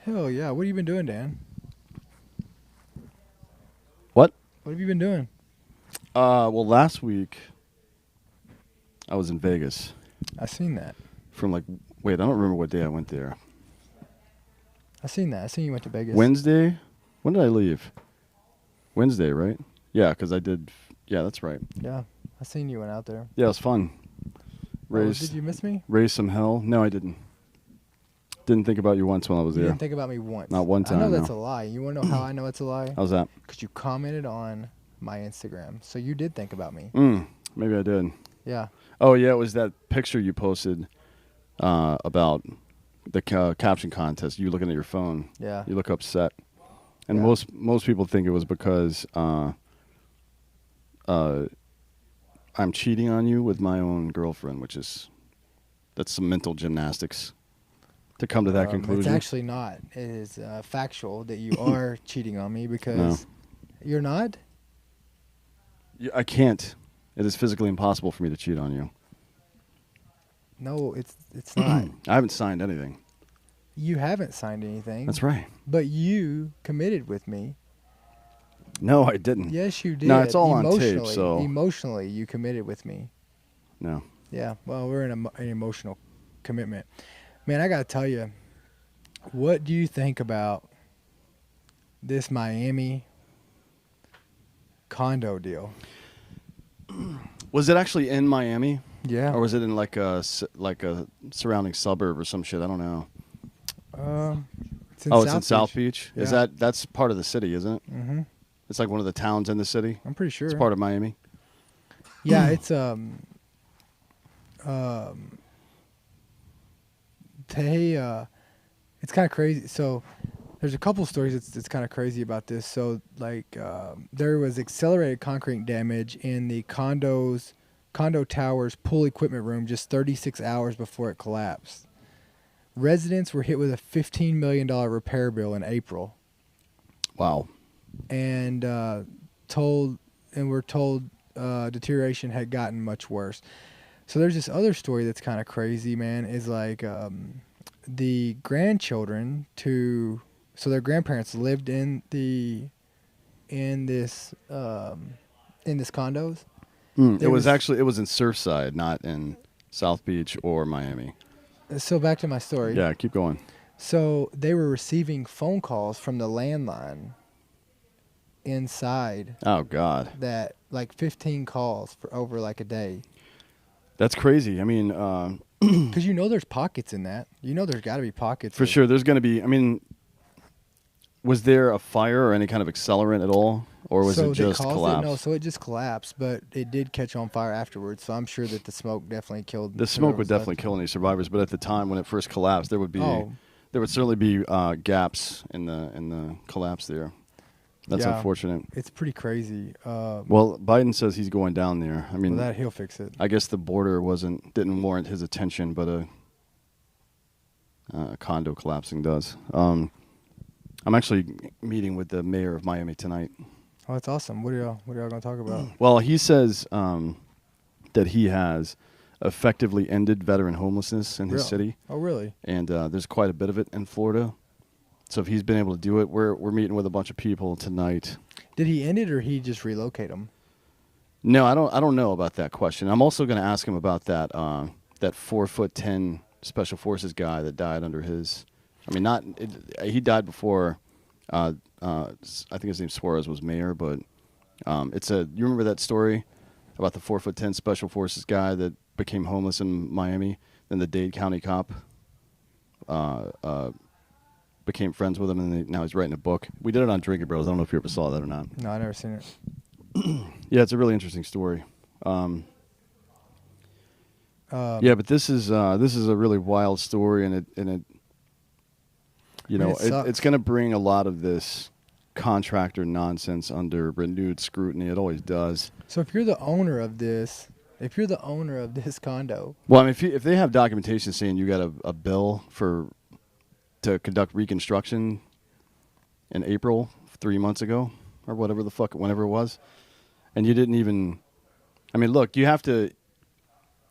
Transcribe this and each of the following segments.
Hell yeah. What have you been doing, Dan? What? What have you been doing? Well, last week I was in Vegas I seen that. from wait, I don't remember what day I went there. I seen that. I seen you went to Vegas. Wednesday? When did I leave? Wednesday, right? Yeah, because I did. Yeah, that's right. Yeah. I seen you went out there. Yeah, it was fun. Did you miss me? Raised some hell. No, I didn't. Didn't think about you once when I was You there. didn't think about me once. Not one I know time, that's no. a lie. You want to know how I know it's a lie? How's that? Because you commented on my Instagram. So you did think about me. Maybe I did. Yeah. Oh, yeah, it was that picture you posted about the caption contest. You looking at your phone. Yeah. You look upset. And Yeah. most people think it was because I'm cheating on you with my own girlfriend, that's some mental gymnastics to come to that conclusion. It's actually not. It is factual that you are cheating on me because you're not? I can't. It is physically impossible for me to cheat on you. No, it's not. I haven't signed anything. You haven't signed anything. That's right. But you committed with me. No, I didn't. Yes, you did. No, it's all on tape, Emotionally- so- Emotionally, you committed with me. No. Yeah, well, we're in an emotional commitment. Man, I got to tell you, what do you think about this Miami condo deal? Was it actually in Miami? Yeah. Or was it in like a surrounding suburb or some shit? I don't know. It's in It's in South Beach? Yeah. That's part of the city, isn't it? Mm-hmm. It's like one of the towns in the city? I'm pretty sure. It's part of Miami? Yeah, it's it's kind of crazy. So there's a couple stories that's kind of crazy about this. So there was accelerated concrete damage in the condo tower's pool equipment room just 36 hours before it collapsed. Residents were hit with a $15 million repair bill in April. Wow. And we're told deterioration had gotten much worse. So there's this other story that's kind of crazy, man, is the grandchildren so their grandparents lived in this condos. It was in Surfside, not in South Beach or Miami. So back to my story. Yeah, keep going. So they were receiving phone calls from the landline inside. Oh God. That 15 calls for over a day. That's crazy. I mean, because there's pockets in that. There's got to be pockets. For sure, there's going to be. I mean, was there a fire or any kind of accelerant at all, or was it just collapsed? No, so it just collapsed, but it did catch on fire afterwards. So I'm sure that the smoke definitely killed. The smoke would definitely kill any survivors, but at the time when it first collapsed, there would certainly be gaps in the collapse there. That's unfortunate. It's pretty crazy. Well, Biden says he's going down there. I mean, that he'll fix it. I guess the border didn't warrant his attention, but a condo collapsing does. I'm actually meeting with the mayor of Miami tonight. Oh, that's awesome. What are y'all going to talk about? Well, he says that he has effectively ended veteran homelessness in his city. Oh, really? And there's quite a bit of it in Florida. So if he's been able to do it, we're meeting with a bunch of people tonight. Did he end it or he just relocate them? No, I don't know about that question. I'm also going to ask him about that 4'10" special forces guy that died under his. I mean, he died before. I think his name Suarez was mayor, but you remember that story about the 4'10" special forces guy that became homeless in Miami? Then the Dade County cop became friends with him, and now he's writing a book. We did it on Drinking Bros. I don't know if you ever saw that or not. No, I never seen it. Yeah, it's a really interesting story. Yeah, but this is a really wild story, and it it's going to bring a lot of this contractor nonsense under renewed scrutiny. It always does. So if you're the owner of this condo, well, I mean, if they have documentation saying you got a bill to conduct reconstruction in April 3 months ago or whatever the fuck, whenever it was, and you didn't even. I mean, look, you have to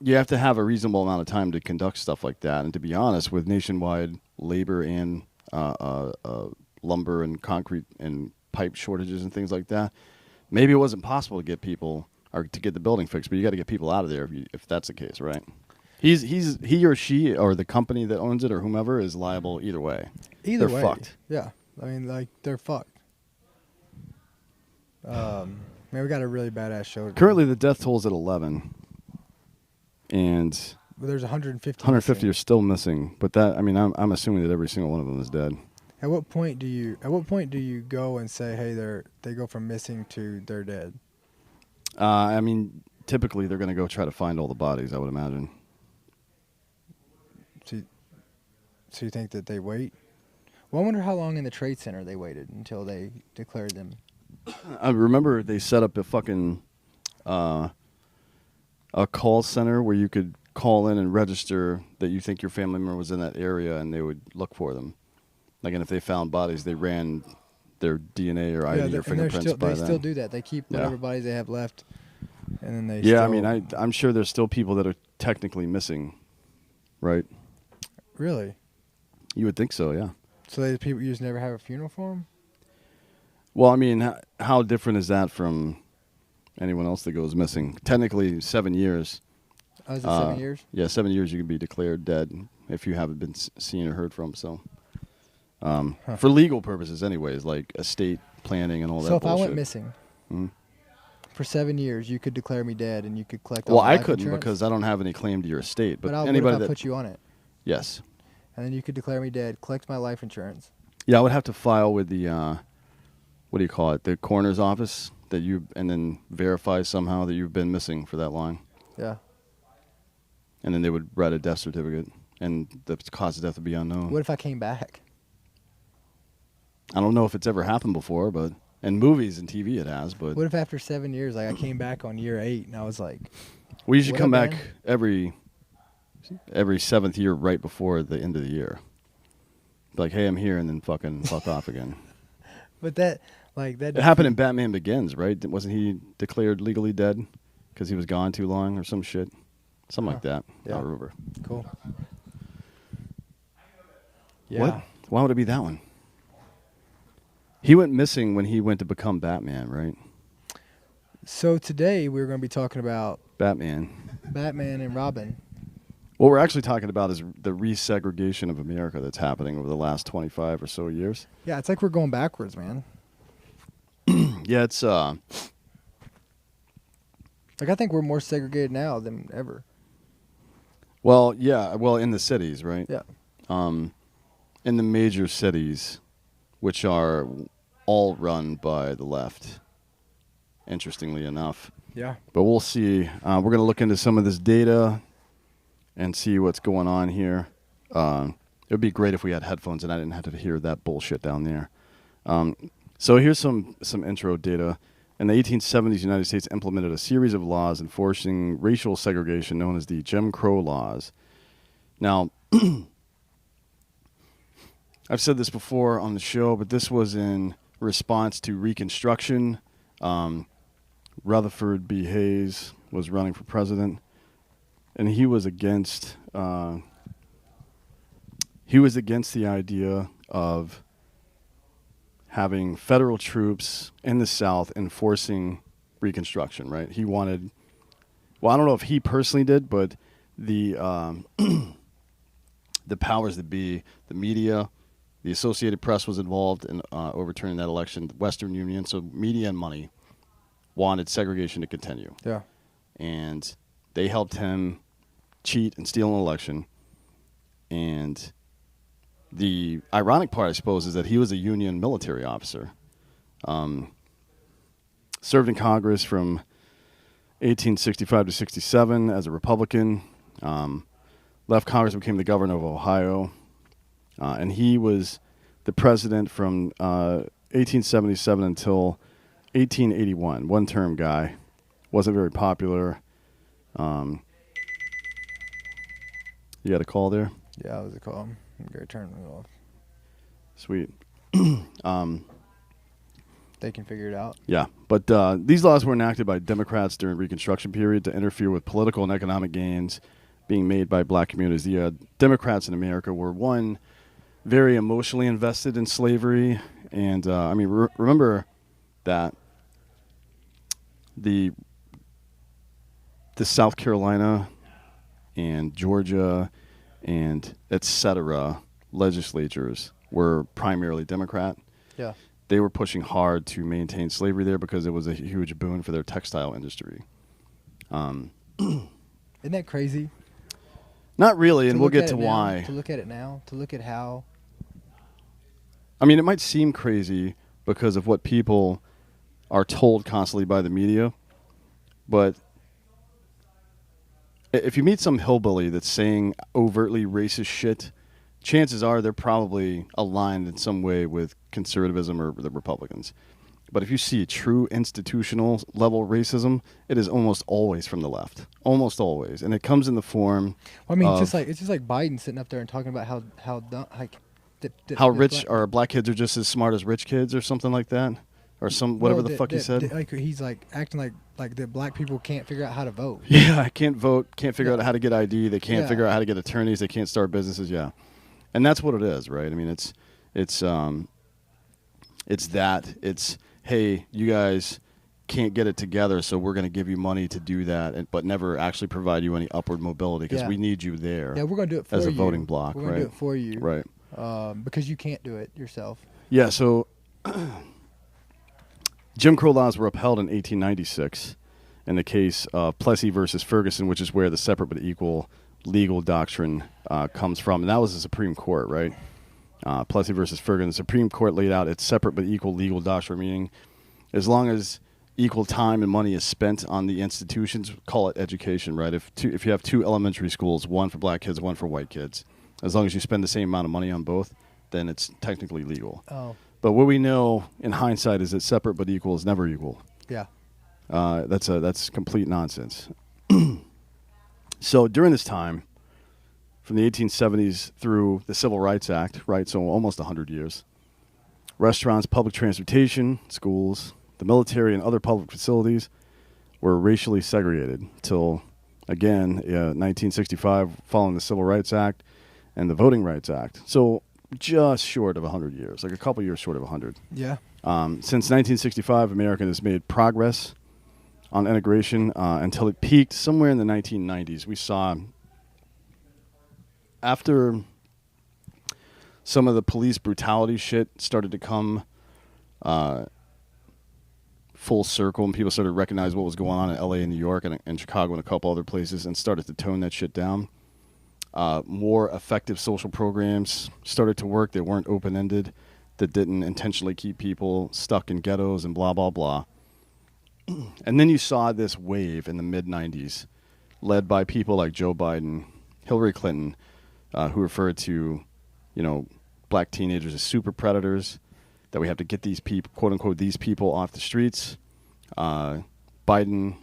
have a reasonable amount of time to conduct stuff like that, and to be honest, with nationwide labor and lumber and concrete and pipe shortages and things like that. Maybe it wasn't possible to get people or to get the building fixed, but you got to get people out of there if that's the case, right? He or she or the company that owns it or whomever is liable either way. Either They're way, fucked. yeah. I mean, like they're fucked. Man, we got a really badass show today. Currently, the death toll's at 11, and But there's 150. 150 missing. are still missing. But that, I mean, I'm assuming that every single one of them is dead. At what point do you go and say, hey, they go from missing to they're dead? I mean, typically they're going to go try to find all the bodies, I would imagine. So you think that they wait? Well, I wonder how long in the Trade Center they waited until they declared them. I remember they set up a fucking a call center where you could call in and register that you think your family member was in that area, and they would look for them. Like, and if they found bodies, they ran their DNA or ID or fingerprints by them. They still do that. They keep whatever bodies they have left, and then they. Yeah, I mean, I'm sure there's still people that are technically missing, right? Really? You would think so, yeah. So the people you just never have a funeral for them? Well, I mean, how different is that from anyone else that goes missing? Technically, 7 years. Oh, is it 7 years? Yeah, 7 years you can be declared dead if you haven't been seen or heard from. So, for legal purposes, anyways, like estate planning and all that. So if bullshit. I went missing for 7 years, you could declare me dead, and you could collect. Well, all my I life couldn't insurance? because I don't have any claim to your estate. But What anybody if I that put you on it, yes, and then you could declare me dead, collect my life insurance. yeah, I would have to file with the what do you call it, the coroner's office and then verify somehow that you've been missing for that long. Yeah. And then they would write a death certificate, and the cause of death would be unknown. What if I came back? I don't know if it's ever happened before, but in movies and TV it has. But What if after 7 years, like I came back on year 8, and I was like, we should What come up, back man? every seventh year right before the end of the year. Be like, hey, I'm here, and then fucking fuck off again. but that, like that. It happened in Batman Begins, right? Wasn't he declared legally dead because he was gone too long or some shit? Something like that. Yeah. I don't remember. Cool. Yeah. What? Why would it be that one? He went missing when he went to become Batman, right? So today we're going to be talking about Batman. Batman and Robin. What we're actually talking about is the resegregation of America that's happening over the last 25 or so years. Yeah, it's like we're going backwards, man. Yeah, it's Like I think we're more segregated now than ever. well, yeah, well in the cities, right? Yeah. In the major cities, which are all run by the left, interestingly enough. Yeah. But we'll see. We're going to look into some of this data and see what's going on here. It would be great if we had headphones and I didn't have to hear that bullshit down there. So here's some intro data. In the 1870s, the United States implemented a series of laws enforcing racial segregation known as the Jim Crow laws. Now, I've said this before on the show, but this was in response to Reconstruction. Rutherford B. Hayes was running for president, and he was against the idea of having federal troops in the South enforcing Reconstruction. Right? He wanted. Well, I don't know if he personally did, but the the powers that be, the media. The Associated Press was involved in overturning that election. The Western Union, so media and money, wanted segregation to continue. Yeah. And they helped him cheat and steal an election. And the ironic part, I suppose, is that he was a Union military officer. Served in Congress from 1865 to 67 as a Republican. Left Congress, became the governor of Ohio. And he was the president from 1877 until 1881. One-term guy. Wasn't very popular. You got a call there? Yeah, that was a call. I'm going to turn it off. Sweet. They can figure it out. Yeah, but these laws were enacted by Democrats during Reconstruction period to interfere with political and economic gains being made by black communities. The Democrats in America were one very emotionally invested in slavery. And I mean, remember that the South Carolina and Georgia and etc. legislatures were primarily Democrat. Yeah. They were pushing hard to maintain slavery there because it was a huge boon for their textile industry. Isn't that crazy? Not really, To and we'll look get at to it now, why. To look at it now, to look at how. I mean, it might seem crazy because of what people are told constantly by the media, but if you meet some hillbilly that's saying overtly racist shit, chances are they're probably aligned in some way with conservatism or the Republicans. But if you see true institutional level racism, it is almost always from the left. Almost always. And it comes in the form I mean, of it's just like Biden sitting up there and talking about how dumb, like how rich or black kids are just as smart as rich kids or something like that. Or some whatever the fuck he said. Like he's like acting like that black people can't figure out how to vote. Yeah, I can't vote, can't figure Yeah. out how to get ID, they can't Yeah. figure out how to get attorneys, they can't start businesses, yeah. And that's what it is, right? I mean, it's hey, you guys can't get it together, so we're going to give you money to do that, but never actually provide you any upward mobility because Yeah. we need you there. Yeah, we're gonna do it for as you a voting bloc, We're gonna right? do it for you, Right. Because you can't do it yourself. Yeah. So Jim Crow laws were upheld in 1896 in the case of Plessy versus Ferguson, which is where the separate but equal legal doctrine comes from, and that was the Supreme Court, right? Plessy versus Ferguson. The Supreme Court laid out its separate but equal legal doctrine, meaning as long as equal time and money is spent on the institutions, call it education, right? If you have two elementary schools, one for black kids, one for white kids, as long as you spend the same amount of money on both, then it's technically legal. Oh, But what we know in hindsight is that separate but equal is never equal. yeah. That's complete nonsense. So during this time, from the 1870s through the Civil Rights Act, right, so almost 100 years, restaurants, public transportation, schools, the military, and other public facilities were racially segregated till, again, 1965, following the Civil Rights Act and the Voting Rights Act. So just short of 100 years, like a couple years short of 100. Yeah. Since 1965, America has made progress on integration until it peaked somewhere in the 1990s. We saw, after some of the police brutality shit started to come full circle and people started to recognize what was going on in LA and New York and Chicago and a couple other places and started to tone that shit down. More effective social programs started to work that weren't open-ended, that didn't intentionally keep people stuck in ghettos and blah, blah, blah. And then you saw this wave in the mid-'90s led by people like Joe Biden, Hillary Clinton, who referred to, black teenagers as super predators, that we have to get these people, quote-unquote, these people off the streets. Biden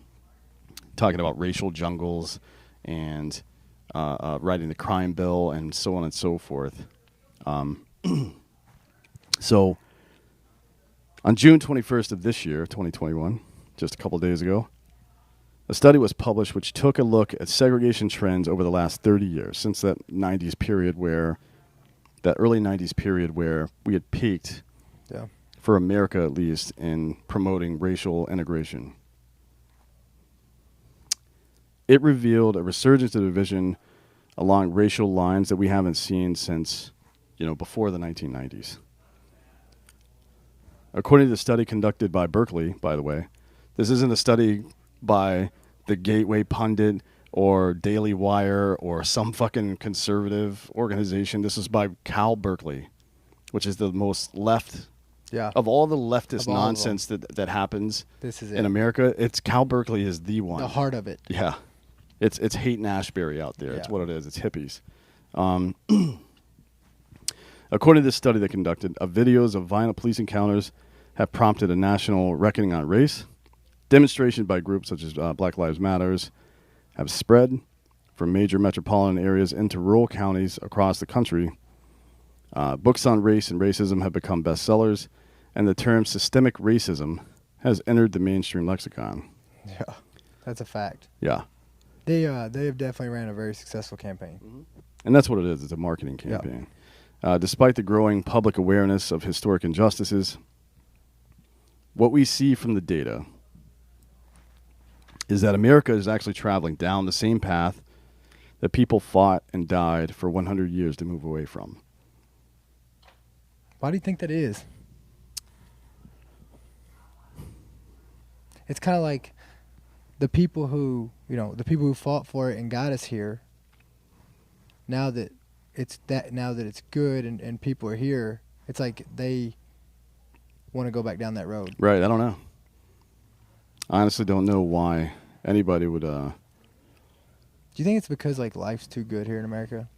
talking about racial jungles and writing the crime bill and so on and so forth. So on June 21st of this year, 2021, just a couple days ago, a study was published which took a look at segregation trends over the last 30 years, since that early 90s period where we had peaked, Yeah. for America at least, in promoting racial integration. It revealed a resurgence of division along racial lines that we haven't seen since, before the 1990s. According to the study conducted by Berkeley, by the way, this isn't a study by the Gateway Pundit or Daily Wire or some fucking conservative organization. This is by Cal Berkeley, which is the most left Yeah. of all the leftist Of all of nonsense that happens This is it. in America. It's Cal Berkeley is the one. The heart of it. Yeah. It's Haight Ashbury out there. It's Yeah. what it is. It's hippies. According to this study they conducted, videos of violent police encounters have prompted a national reckoning on race. Demonstrations by groups such as Black Lives Matters have spread from major metropolitan areas into rural counties across the country. Books on race and racism have become bestsellers, and the term systemic racism has entered the mainstream lexicon. Yeah. That's a fact. Yeah. They have definitely ran a very successful campaign. And that's what it is. It's a marketing Yeah. campaign. Despite the growing public awareness of historic injustices, what we see from the data is that America is actually traveling down the same path that people fought and died for 100 years to move away from. Why do you think that is? It's kind of like the people who, the people who fought for it and got us here. Now that it's good and people are here, it's like they want to go back down that road. Right, I don't know. I honestly don't know why anybody would... Do you think it's because like life's too good here in America?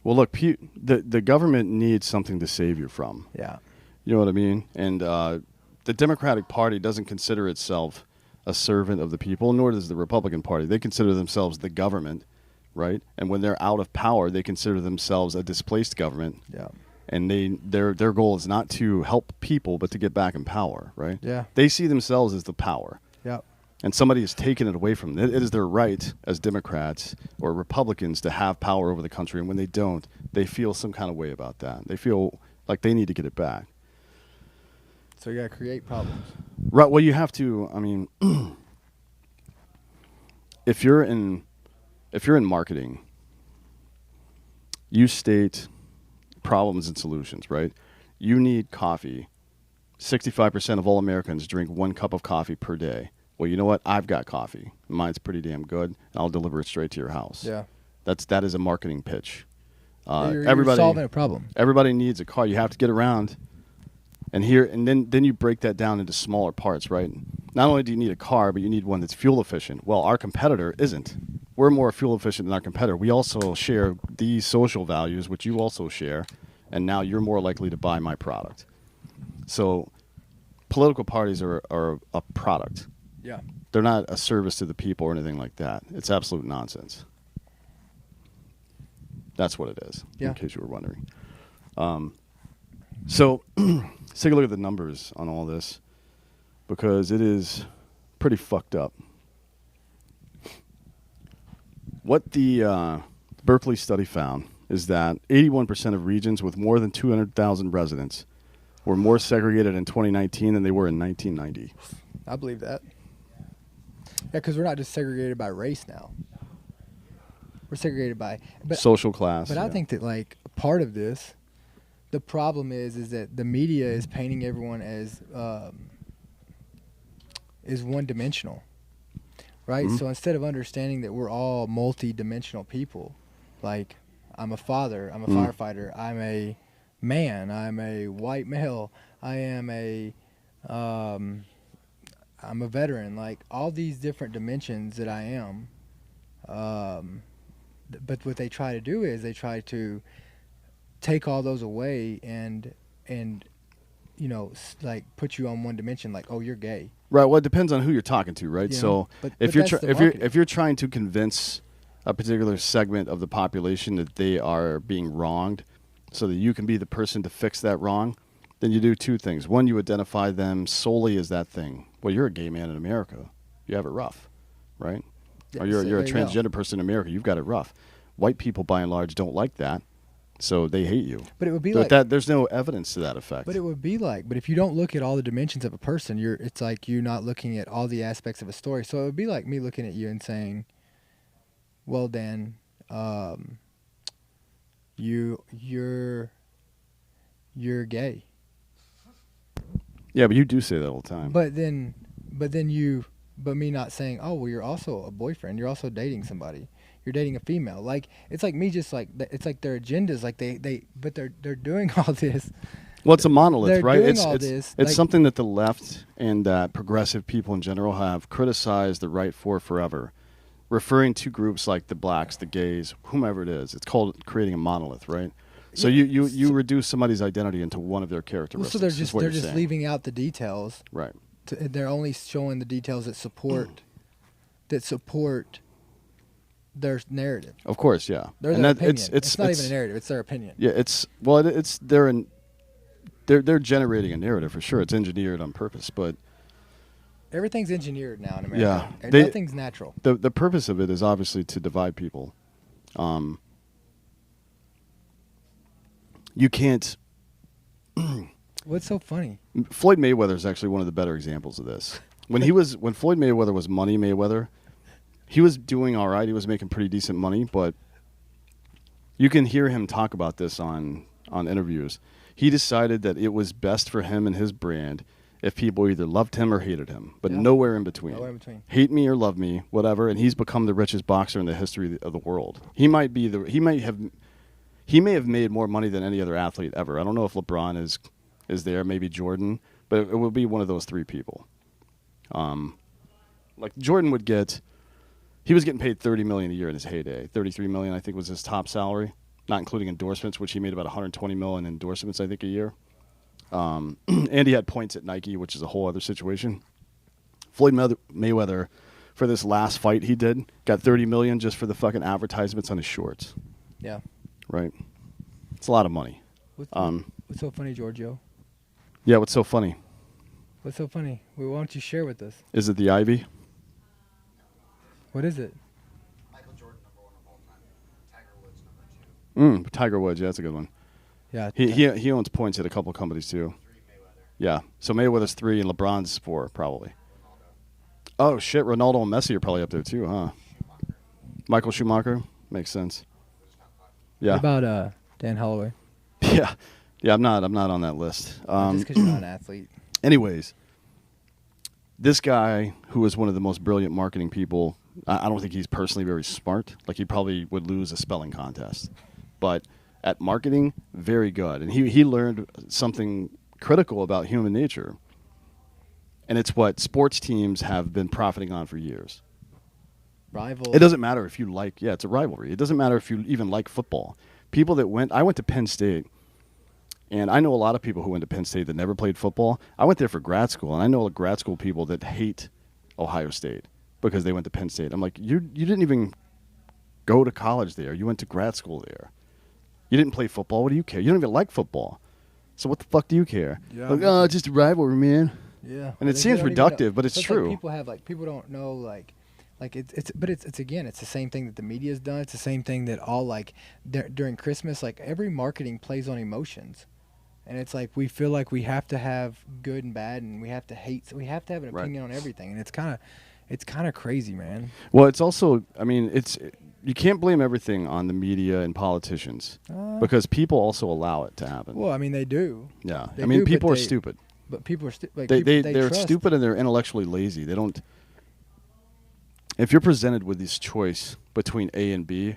Well, look, the government needs something to save you from. Yeah. You know what I mean? And the Democratic Party doesn't consider itself a servant of the people, nor does the Republican Party. They consider themselves the government, right? And when they're out of power, they consider themselves a displaced government. Yeah. And their goal is not to help people, but to get back in power, right? Yeah. They see themselves as the power. Yeah. And somebody has taken it away from them. It is their right as Democrats or Republicans to have power over the country. And when they don't, they feel some kind of way about that. They feel like they need to get it back. So you got to create problems. Right. Well, you have to. I mean, if you're in marketing, you state problems and solutions, right? You need coffee. 65% of all Americans drink 1 cup of coffee per day. Well, you know what? I've got coffee. Mine's pretty damn good, and I'll deliver it straight to your house. Yeah. That is a marketing pitch. You're solving a problem. Everybody needs a car. You have to get around, and then you break that down into smaller parts, right? Not only do you need a car, but you need one that's fuel efficient. Well, our competitor isn't. We're more fuel efficient than our competitor. We also share these social values, which you also share, and now you're more likely to buy my product. So political parties are a product. Yeah. They're not a service to the people or anything like that. It's absolute nonsense. That's what it is, in case you were wondering. So let's take a look at the numbers on all this, because it is pretty fucked up. What the Berkeley study found is that 81% of regions with more than 200,000 residents were more segregated in 2019 than they were in 1990. I believe that. Yeah, because we're not just segregated by race now. We're segregated by social class. But I think that like part of this, the problem is that the media is painting everyone as is one-dimensional, right? Mm-hmm. So instead of understanding that we're all multi-dimensional people, like I'm a father, I'm a firefighter, I'm a man, I'm a white male, I'm a veteran, like all these different dimensions that I am. But what they try to do is they try to take all those away and like put you on one dimension, like, oh, you're gay. Right. Well, it depends on who you're talking to, right? So if you're trying to convince a particular segment of the population that they are being wronged, so that you can be the person to fix that wrong, then you do two things. One, you identify them solely as that thing. Well, you're a gay man in America. You have it rough, right? Yeah, or you're a transgender person in America. You've got it rough. White people, by and large, don't like that, so they hate you. But it would be there's no evidence to that effect. But it would be but if you don't look at all the dimensions of a person, it's like you're not looking at all the aspects of a story. So it would be like me looking at you and saying, well, Dan, you're gay. Yeah, but you do say that all the time. But me not saying, oh, well, you're also a boyfriend. You're also dating somebody. You're dating a female. Like, it's like me just like, it's like their agendas, like but they're doing all this. Well, it's a monolith, they're right? Doing It's all this, it's something that the left and progressive people in general have criticized the right for forever, referring to groups like the blacks, the gays, whomever it is. It's called creating a monolith, right? So you reduce somebody's identity into one of their characteristics. Well, so they're just leaving out the details. Right. They're only showing the details that support their narrative. Of course, yeah. Their opinion. It's not even a narrative; it's their opinion. Yeah, they're generating a narrative for sure. It's engineered on purpose, but everything's engineered now in America. Yeah, nothing's natural. The purpose of it is obviously to divide people. you can't. What's so funny? Floyd Mayweather is actually one of the better examples of this. When Floyd Mayweather was Money Mayweather, he was doing all right. He was making pretty decent money, but you can hear him talk about this on interviews. He decided that it was best for him and his brand if people either loved him or hated him, but nowhere in between. Nowhere in between. Hate me or love me, whatever. And he's become the richest boxer in the history of the world. He may have made more money than any other athlete ever. I don't know if LeBron is there, maybe Jordan, but it will be one of those three people. Like Jordan he was getting paid $30 million a year in his heyday. $33 million, I think, was his top salary, not including endorsements, which he made about $120 million in endorsements, I think, a year. And he had points at Nike, which is a whole other situation. Floyd Mayweather, for this last fight he did, got $30 million just for the fucking advertisements on his shorts. Yeah. Right. It's a lot of money. What's so funny, Giorgio? Yeah, what's so funny? What's so funny? Why don't you share with us? Is it the Ivy? What is it? Michael Jordan, #1 of all time. Tiger Woods, #2. Tiger Woods, yeah, that's a good one. Yeah. He owns points at a couple companies too. 3 Mayweather. Yeah. So Mayweather's 3 and LeBron's 4, probably. Oh shit, Ronaldo and Messi are probably up there too, huh? Michael Schumacher? Makes sense. Yeah. What about Dan Holloway? Yeah. Yeah, I'm not on that list. Just because you're not an athlete. Anyways, this guy, who is one of the most brilliant marketing people, I don't think he's personally very smart. Like, he probably would lose a spelling contest. But at marketing, very good. And he learned something critical about human nature. And it's what sports teams have been profiting on for years. Rival. It doesn't matter if you it's a rivalry. It doesn't matter if you even like football. People that I went to Penn State. And I know a lot of people who went to Penn State that never played football. I went there for grad school, and I know grad school people that hate Ohio State because they went to Penn State. I'm like, you didn't even go to college there. You went to grad school there. You didn't play football. What do you care? You don't even like football. So what the fuck do you care? Yeah, like, oh, it's just a rivalry, man. Yeah. And it seems reductive, but it's true. People don't know it's again, it's the same thing that the media's done. It's the same thing that all during Christmas, every marketing plays on emotions. And it's like we feel like we have to have good and bad, and we have to hate. So we have to have an opinion on everything, and it's kind of crazy, man. Well, it's also, you can't blame everything on the media and politicians because people also allow it to happen. Well, I mean, they do. Yeah, People are stupid. But people are they're stupid and they're intellectually lazy. They don't. If you're presented with this choice between A and B,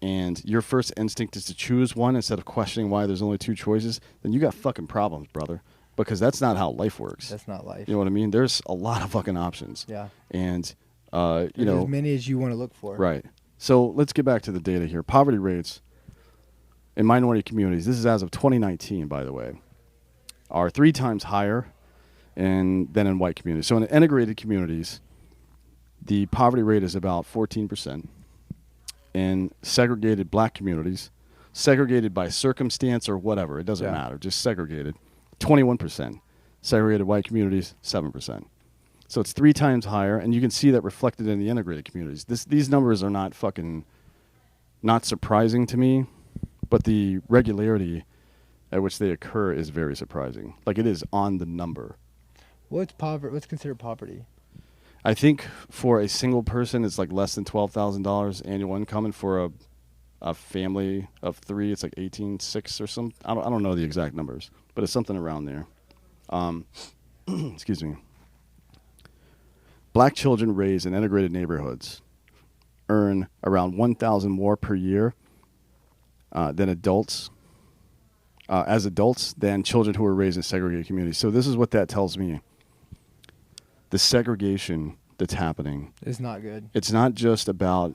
and your first instinct is to choose one instead of questioning why there's only two choices, then you got fucking problems, brother. Because that's not how life works. That's not life. You know what I mean? There's a lot of fucking options. Yeah. And, as many as you want to look for. Right. So let's get back to the data here. Poverty rates in minority communities, this is as of 2019, by the way, are 3 times higher than in white communities. So in integrated communities, the poverty rate is about 14%. In segregated black communities, segregated by circumstance or whatever, it doesn't matter, just segregated, 21%. Segregated white communities, 7%. So it's 3 times higher, and you can see that reflected in the integrated communities. These numbers are not surprising to me, but the regularity at which they occur is very surprising. Like, it is on the number. What's considered poverty? I think for a single person, it's like less than $12,000 annual income, and for a family of 3, it's like 18,600 or something. I don't know the exact numbers, but it's something around there. Excuse me. Black children raised in integrated neighborhoods earn around $1,000 more per year than adults than children who are raised in segregated communities. So this is what that tells me. The segregation that's happening is not good. It's not just about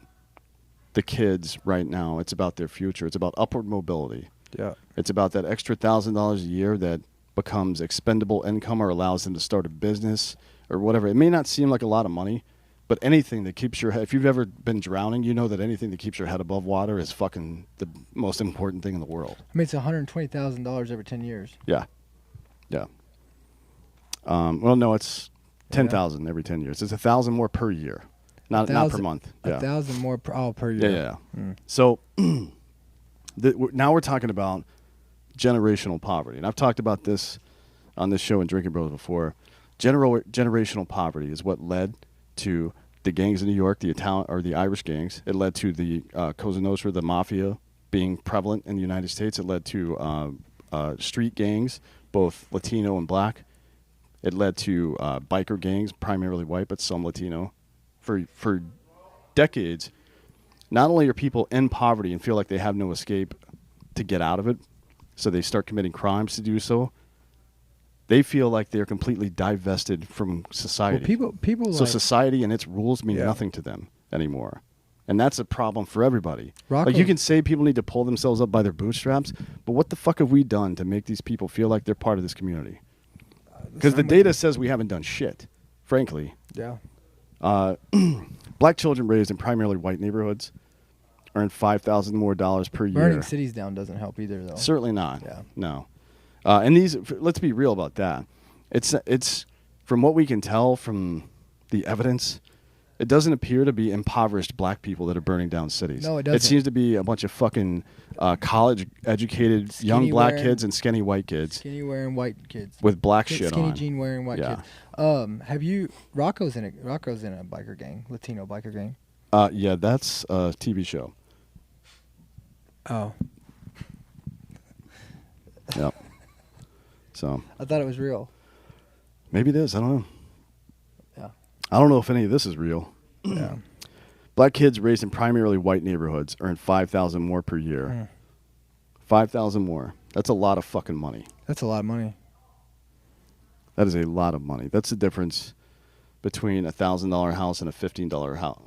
the kids right now. It's about their future. It's about upward mobility. Yeah. It's about that extra $1,000 a year that becomes expendable income or allows them to start a business or whatever. It may not seem like a lot of money, but anything that keeps your head, if you've ever been drowning, you know that anything that keeps your head above water is fucking the most important thing in the world. I mean, it's $120,000 every 10 years. Yeah. Yeah. Well, no, it's 10,000 every 10 years. It's 1,000 more per year, not per month. Yeah. 1,000 more per year. Yeah. So Now we're talking about generational poverty, and I've talked about this on this show in Drinking Bros before. Generational poverty is what led to the gangs in New York, the Italian or the Irish gangs. It led to the Cosa Nostra, the mafia, being prevalent in the United States. It led to street gangs, both Latino and black. It led to biker gangs, primarily white, but some Latino. For decades, not only are people in poverty and feel like they have no escape to get out of it, so they start committing crimes to do so, they feel like they're completely divested from society. Well, people so like, society and its rules mean Yeah. nothing to them anymore. And that's a problem for everybody. Rocco- Like, you can say people need to pull themselves up by their bootstraps, but what the fuck have we done to make these people feel like they're part of this community? Because the data says we haven't done shit, frankly. Yeah. Black children raised in primarily white neighborhoods earn $5,000 more per year. Burning cities down doesn't help either, though. Certainly not. Yeah. No. And these, let's be real about that. It's from what we can tell from the evidence, it doesn't appear to be impoverished black people that are burning down cities. No, it doesn't. It seems to be a bunch of fucking college-educated young Skinny black wearing- kids and skinny white kids Skinny wearing white kids. with black shit Skinny on. jean wearing white Yeah. kids. Have you Rocco's in a biker gang, Latino biker gang? Yeah, that's a TV show. Oh, Yep. So I thought it was real. maybe it is. I don't know. Yeah. I don't know if any of this is real. Yeah. Black kids raised in primarily white neighborhoods earn $5,000 more per year. $5,000 more. That's a lot of fucking money. That's a lot of money. That is a lot of money. That's the difference between a $1,000 house and a $15 house.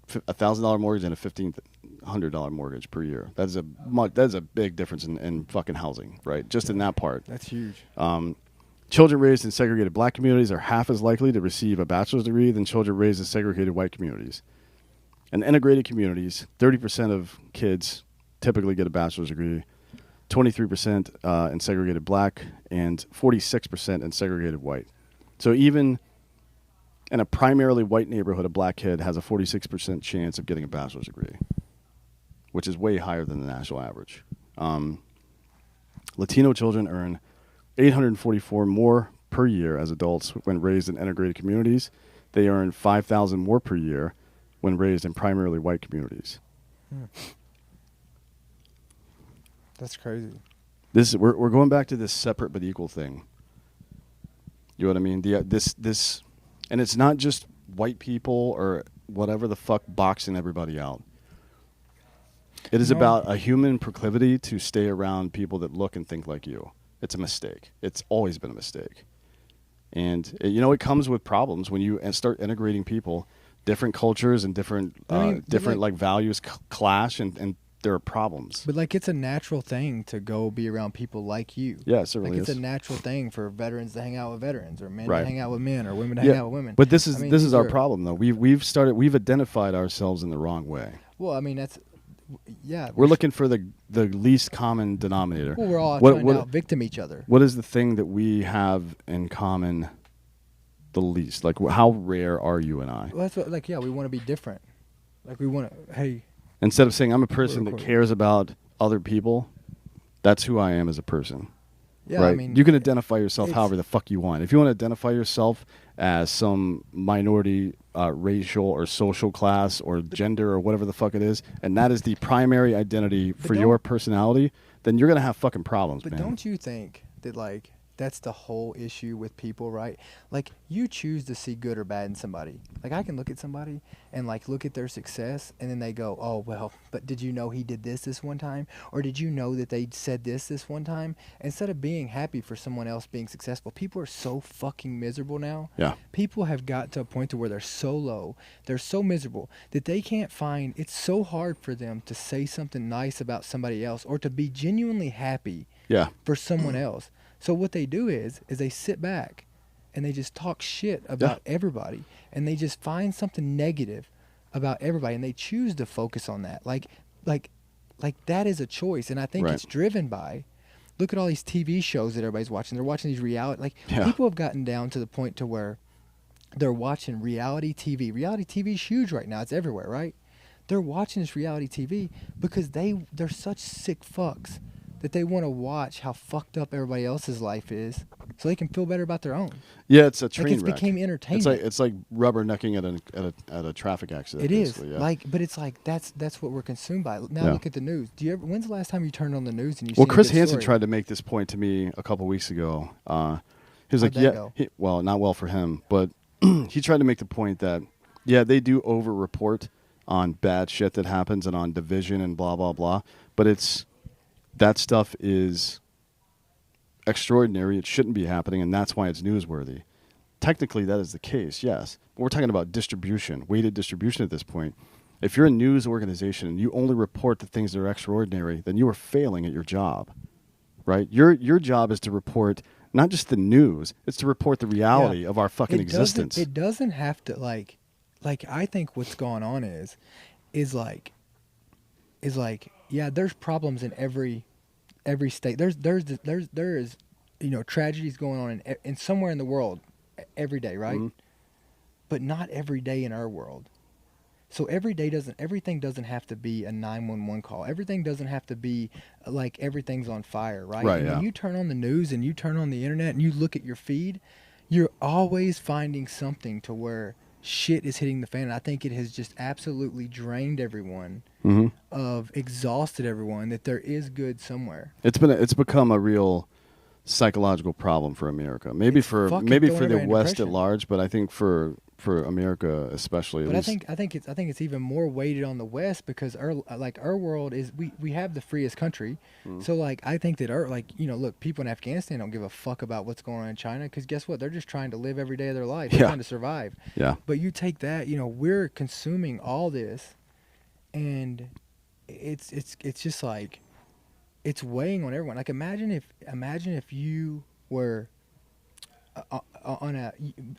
$1,000 mortgage and a $1,500 mortgage per year. That is a big difference in fucking housing, right? Just in that part. That's huge. Children raised in segregated black communities are half as likely to receive a bachelor's degree than children raised in segregated white communities. In integrated communities, 30% of kids typically get a bachelor's degree, 23% in segregated black, and 46% in segregated white. So even in a primarily white neighborhood, a black kid has a 46% chance of getting a bachelor's degree, which is way higher than the national average. Latino children earn $844 more per year as adults when raised in integrated communities. They earn $5,000 more per year when raised in primarily white communities. That's crazy. We're going back to this separate but equal thing. You know what I mean? This, and it's not just white people or whatever the fuck boxing everybody out. It is No. about a human proclivity to stay around people that look and think like you. It's a mistake. It's always been a mistake. And, it comes with problems when you start integrating people. Different cultures and different values clash, and there are problems. But like, it's a natural thing to go be around people like you. Yeah, it certainly It's is. a natural thing for veterans to hang out with veterans, or men Right. to hang out with men, or women to hang out with women. But this is I mean, this is these our are- problem though. We've identified ourselves in the wrong way. Well, I mean, that's yeah. We're looking for the least common denominator. Well, we're all What- trying what- to out victim each other. What is the thing that we have in common the least? Like, how rare are you and I? Well, that's what, like, yeah, we want to be different. Like, we want to, hey, Instead of saying I'm a person that recording. cares about other people, that's who I am as a person. yeah, right? I mean, You can identify yourself it's- however the fuck you want. If you want to identify yourself as some minority racial or social class or gender or whatever the fuck it is, and that is the primary identity for your don't- personality, then you're going to have fucking problems, But man. don't you think that, like, that's the whole issue with people, right? Like, you choose to see good or bad in somebody. Like, I can look at somebody and, like, look at their success, and then they go, oh, well, but did you know he did this one time? Or did you know that they said this one time? Instead of being happy for someone else being successful, people are so fucking miserable now. Yeah. People have got to a point to where they're so low, they're so miserable that they can't find, it's so hard for them to say something nice about somebody else or to be genuinely happy Yeah. for someone else. So what they do is they sit back and they just talk shit about everybody, and they just find something negative about everybody, and they choose to focus on that. Like that is a choice, and I think Right. it's driven by, look at all these TV shows that everybody's watching. They're watching these reality, like, Yeah. people have gotten down to the point to where they're watching reality TV. Reality TV is huge right now. It's everywhere, right? they're watching this reality TV because they're such sick fucks that they want to watch how fucked up everybody else's life is, so they can feel better about their own. Yeah, it's a Like train it's wreck. became entertainment. It's like rubbernecking at a traffic accident. It is basically, yeah. like, but it's like that's what we're consumed by. Now Yeah. look at the news. Do you ever? When's the last time you turned on the news and you? Well, seen a Chris good Hansen story? tried to make this point to me a couple weeks ago. He was How'd like, that go? well, not well for him, but he tried to make the point that, yeah, they do over-report on bad shit that happens and on division and blah, blah, blah, but that stuff is extraordinary. It shouldn't be happening, and that's why it's newsworthy. Technically, that is the case, yes. But we're talking about distribution, weighted distribution at this point. If you're a news organization and you only report the things that are extraordinary, then you are failing at your job, right? Your job is to report not just the news; it's to report the reality of our fucking existence. It doesn't have to like I think what's going on is like yeah, there's problems in every state. There is tragedies going on in somewhere in the world every day, right? Mhm. But not every day in our world. So everything doesn't have to be a 911 call. Everything doesn't have to be like everything's on fire, right? Right, And yeah. when you turn on the news and you turn on the internet and you look at your feed, you're always finding something to where shit is hitting the fan. And I think it has just absolutely drained everyone, Mhm. exhausted everyone, that there is good somewhere. It's become a real psychological problem for America. Maybe It's for fucking maybe throwing for the everybody into West at depression. large, but I think for America especially. At But I least, think it's even more weighted on the West because our world is we have the freest country, so like I think that look, people in Afghanistan don't give a fuck about what's going on in China because guess what, they're just trying to live every day of their life, they're Yeah. trying to survive. Yeah. But you take that, we're consuming all this, and it's just like it's weighing on everyone. Like imagine if you were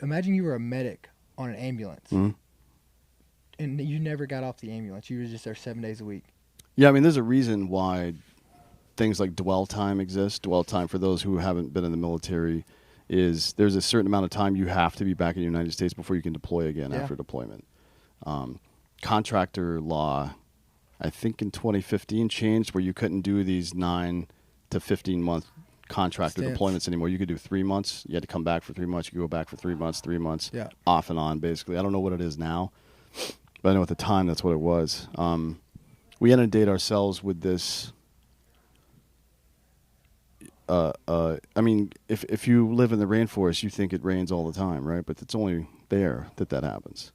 imagine you were a medic on an ambulance. Mhm. And you never got off the ambulance. You were just there 7 days a week. Yeah, I mean, there's a reason why things like dwell time exist. Dwell time, for those who haven't been in the military, is there's a certain amount of time you have to be back in the United States before you can deploy again Yeah. after deployment. Contractor law, I think in 2015 changed where you couldn't do these 9 to 15 month contractor Stints. deployments anymore. You could do 3 months. You had to come back for 3 months. You could go back for 3 months, 3 months, Yeah. off and on, basically. I don't know what it is now, but I know at the time that's what it was. We inundate ourselves with this. I mean, if you live in the rainforest, you think it rains all the time, right? But it's only there that happens.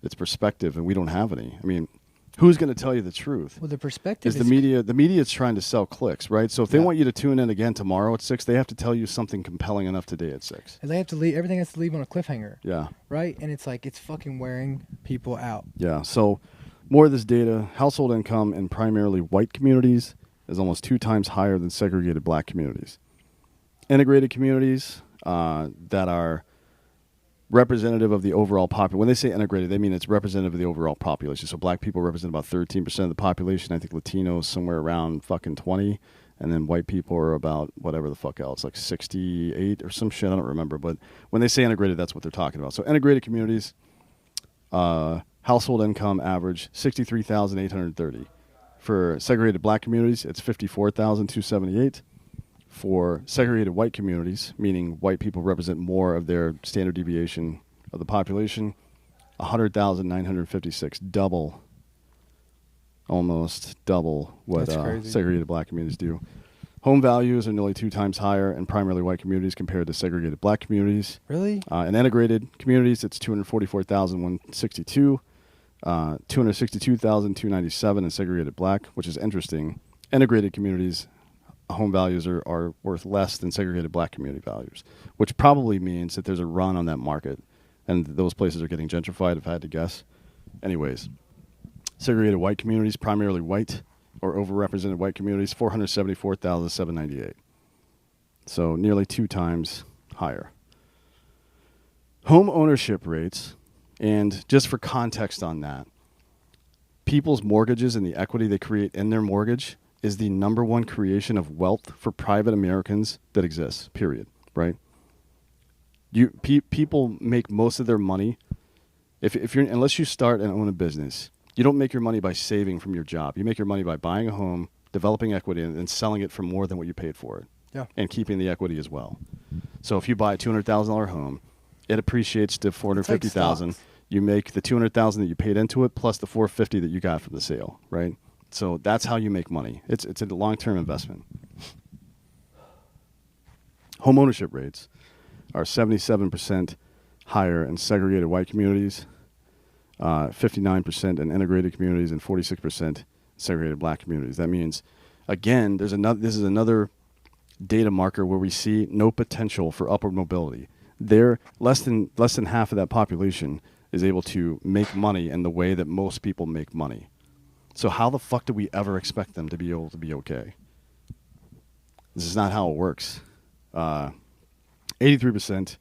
It's perspective, and we don't have any. I mean, who's going to tell you the truth? Well, the perspective Is the media? The media is trying to sell clicks, right? So if they Yeah. want you to tune in again tomorrow at 6, they have to tell you something compelling enough today at 6. And they have to leave. Everything has to leave on a cliffhanger, Yeah, right? And it's like it's fucking wearing people out. yeah. So more of this data: household income in primarily white communities is almost 2 times higher than segregated black communities. Integrated communities that are representative of the overall population. When they say integrated, they mean it's representative of the overall population. So black people represent about 13% of the population. I think Latinos somewhere around fucking 20, and then white people are about whatever the fuck else, like 68 or some shit. I don't remember. But when they say integrated, that's what they're talking about. So integrated communities, household income average 63,830. For segregated black communities, it's 54,278. For segregated white communities, meaning white people represent more of their standard deviation of the population, 100,956, almost double what That's crazy. segregated black communities do. Home values are nearly 2 times higher in primarily white communities compared to segregated black communities. Really? In integrated communities, it's 244,162, 262,297 in segregated black, which is interesting. Integrated communities, home values are worth less than segregated black community values, which probably means that there's a run on that market, and those places are getting gentrified, if I had to guess. Anyways, segregated white communities, primarily white or overrepresented white communities, 474,798. So nearly 2 times higher. Home ownership rates, and just for context on that, people's mortgages and the equity they create in their mortgage is the number one creation of wealth for private Americans that exists, period, right? People make most of their money, if you're, unless you start and own a business, You don't make your money by saving from your job. You make your money by buying a home, developing equity, and then selling it for more than what you paid for it. Yeah. And keeping the equity as well. So if you buy a $200,000 home, it appreciates to $450,000. stocks. You make the $200,000 that you paid into it plus the $450 that you got from the sale, right? So that's how you make money. It's a long-term investment. Home ownership rates are 77% higher in segregated white communities, 59% in integrated communities, and 46% segregated black communities. That means, again, this is another data marker where we see no potential for upward mobility. There, less than half of that population is able to make money in the way that most people make money. So how the fuck do we ever expect them to be able to be okay? This is not how it works. 83%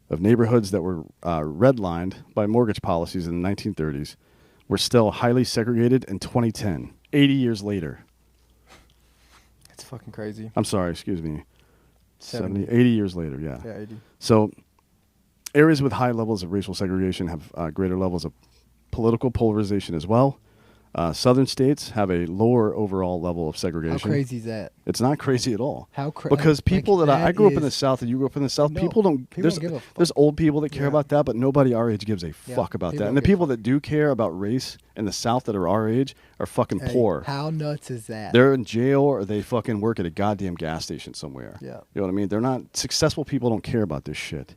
of neighborhoods that were redlined by mortgage policies in the 1930s were still highly segregated in 2010, 80 years later. It's fucking crazy. I'm sorry, excuse me. 70. 80 years later, yeah. Yeah, 80. So areas with high levels of racial segregation have greater levels of political polarization as well. Southern states have a lower overall level of segregation. How crazy is that? It's not crazy at all. How crazy? Because people like, I grew up in the is- South and you grew up in the South, No, people don't people don't give a fuck. there's old people that care Yeah. about that, but nobody our age gives a Yeah, fuck about people that. And don't the give a people fuck. that do care about race in the South that are our age are fucking Hey, poor. How nuts is that? They're in jail or they fucking work at a goddamn gas station somewhere. Yeah. You know what I mean? They're not successful people don't care about this shit.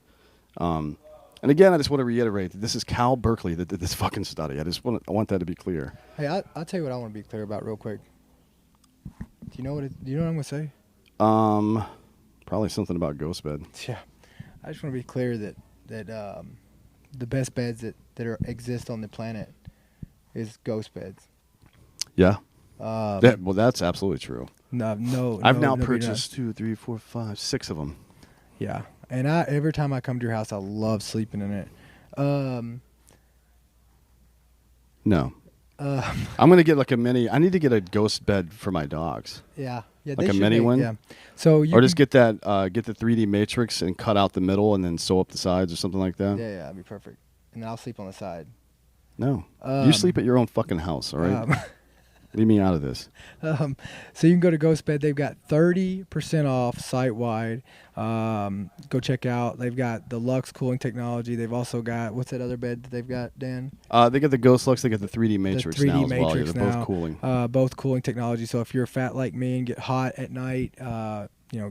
And again, I just want to reiterate that this is Cal Berkeley that did this fucking study. I want that to be clear. Hey, I'll tell you what I want to be clear about real quick. Do you know what I'm gonna say? Probably something about ghost bed. Yeah. I just want to be clear that the best beds that exist on the planet is ghost beds. Yeah. Um, That's absolutely true. No. I've now nobody purchased 2, 3, 4, 5, 6 of them. Yeah, and every time I come to your house, I love sleeping in it. No. I'm gonna get like a mini. I need to get a ghost bed for my dogs, Yeah, Like they a should mini one? Yeah, so you or just can- get that. Get the 3D matrix and cut out the middle and then sew up the sides or something like that. Yeah, that'd be perfect. And then I'll sleep on the side. No, you sleep at your own fucking house. All right, leave me out of this. So you can go to Ghost Bed. They've got 30% off site wide. Go check out. They've got the Lux cooling technology. They've also got what's that other bed that they've got, Dan? They got the Ghost Lux. They got the 3D matrix the 3D now as well. Yeah, matrix they're now. both cooling. Both cooling technology. So if you're fat like me and get hot at night,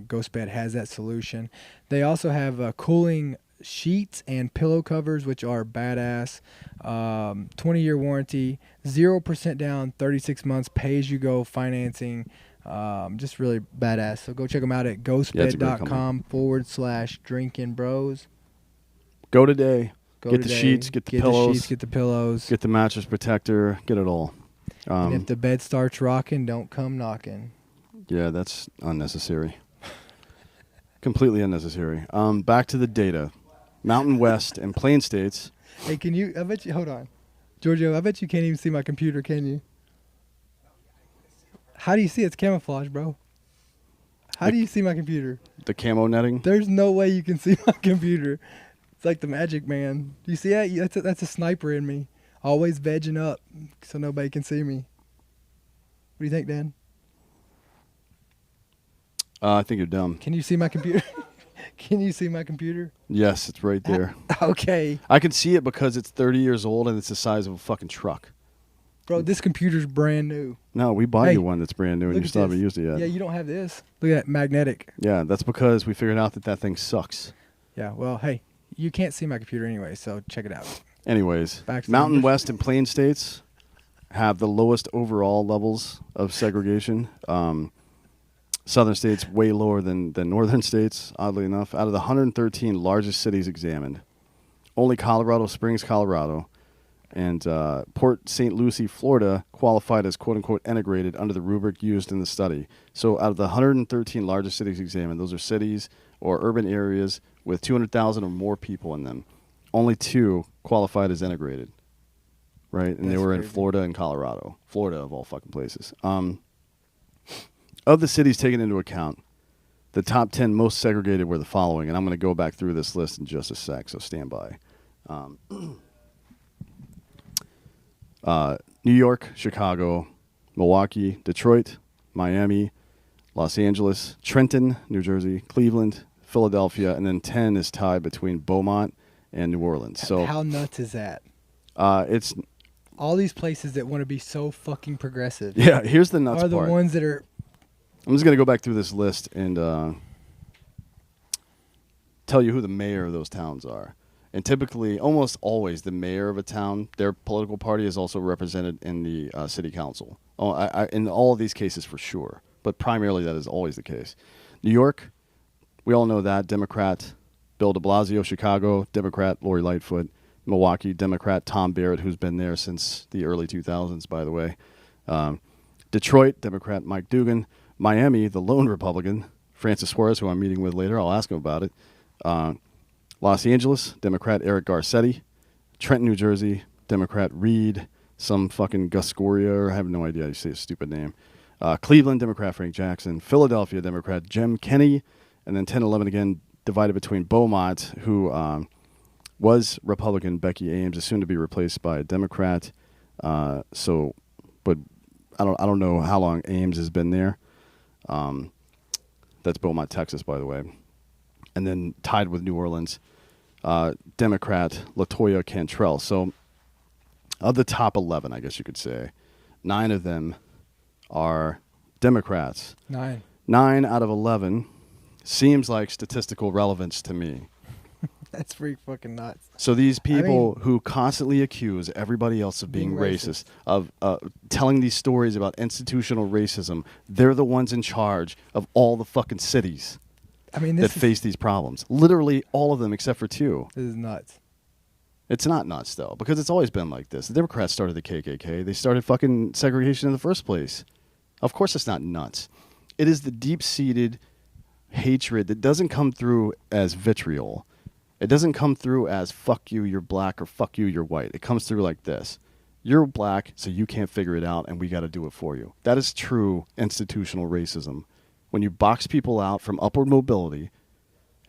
Ghost Bed has that solution. They also have cooling sheets and pillow covers, which are badass. 20-year warranty, 0% down, 36 months, pay-as-you-go financing. Just really badass. So go check them out at it's a great ghostbed.com/drinkingbros. Go today. Go Get the today, sheets, get the pillows. get the pillows. Get the mattress protector. Get it all. And if the bed starts rocking, don't come knocking. Yeah, that's unnecessary. Completely unnecessary. Back to the data. Mountain West and Plain States. Hey, I bet you, hold on. Giorgio, I bet you can't even see my computer, can you? How do you see it? It's camouflage, bro. How do you see my computer? The camo netting. There's no way you can see my computer. It's like the Magic Man. Do you see that? That's a sniper in me. Always vegging up so nobody can see me. What do you think, Dan? I think you're dumb. Can you see my computer? Can you see my computer? Yes, it's right there. Okay. I can see it because it's 30 years old and it's the size of a fucking truck. Bro, this computer's brand new. No, we bought Hey, you one that's brand new and Look you at still haven't this. used it yet. Yeah, you don't have this. Look at that, magnetic. Yeah, that's because we figured out that thing sucks. Yeah, well, hey, you can't see my computer anyway, so check it out. Anyways, Back to the Mountain numbers. West and Plain States have the lowest overall levels of segregation. Southern states way lower than northern states, oddly enough. Out of the 113 largest cities examined, only Colorado Springs, Colorado, and Port St. Lucie, Florida, qualified as quote-unquote integrated under the rubric used in the study. So out of the 113 largest cities examined, those are cities or urban areas with 200,000 or more people in them. Only 2 qualified as integrated, right? And they That's were in crazy. Florida and Colorado. Florida, of all fucking places. Of the cities taken into account, the top 10 most segregated were the following, and I'm going to go back through this list in just a sec, so stand by. New York, Chicago, Milwaukee, Detroit, Miami, Los Angeles, Trenton, New Jersey, Cleveland, Philadelphia, and then 10 is tied between Beaumont and New Orleans. So How nuts is that? it's All these places that want to be so fucking progressive here's the nuts are the part. ones that are. I'm just gonna go back through this list and tell you who the mayor of those towns are. And typically, almost always, the mayor of a town, their political party is also represented in the city council. In all of these cases, for sure. But primarily, that is always the case. New York, we all know that. Democrat Bill de Blasio. Chicago, Democrat Lori Lightfoot. Milwaukee, Democrat Tom Barrett, who's been there since the early 2000s, by the way. Detroit, Democrat Mike Dugan. Miami, the lone Republican, Francis Suarez, who I'm meeting with later. I'll ask him about it. Los Angeles, Democrat Eric Garcetti. Trenton, New Jersey, Democrat Reed, some fucking Guscoria, I have no idea how you say his stupid name. Cleveland, Democrat Frank Jackson. Philadelphia, Democrat Jim Kenney. And then 10-11 again, divided between Beaumont, who was Republican Becky Ames, is soon to be replaced by a Democrat. But I don't know how long Ames has been there. That's Beaumont, Texas, by the way. And then tied with New Orleans, Democrat LaToya Cantrell. So of the top 11, I guess you could say, 9 of them are Democrats. 9. 9 out of 11 seems like statistical relevance to me. That's pretty fucking nuts. So these people who constantly accuse everybody else of being racist, of telling these stories about institutional racism, they're the ones in charge of all the fucking cities that face these problems. Literally all of them except for 2. This is nuts. It's not nuts, though, because it's always been like this. The Democrats started the KKK. They started fucking segregation in the first place. Of course it's not nuts. It is the deep-seated hatred that doesn't come through as vitriol. It doesn't come through as fuck you, you're black, or fuck you, you're white. It comes through like this. You're black, so you can't figure it out, and we got to do it for you. That is true institutional racism. When you box people out from upward mobility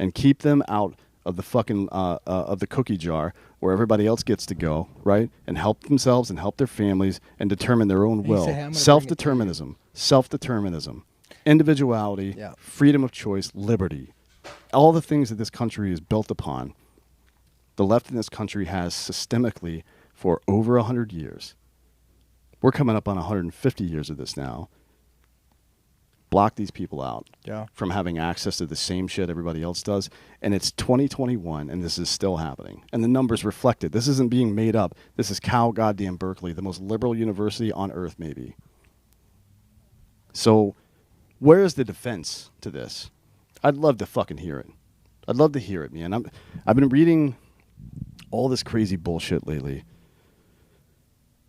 and keep them out of the fucking of the cookie jar where everybody else gets to go, right? And help themselves and help their families and determine their own will. Self-determinism, individuality, freedom of choice, liberty. All the things that this country is built upon, the left in this country has systemically for over 100 years. We're coming up on 150 years of this now. Block these people out from having access to the same shit everybody else does. And it's 2021, and this is still happening. And the numbers reflect it. This isn't being made up. This is Cal goddamn Berkeley, the most liberal university on earth, maybe. So where is the defense to this? I'd love to fucking hear it. I'd love to hear it, man. I've been reading all this crazy bullshit lately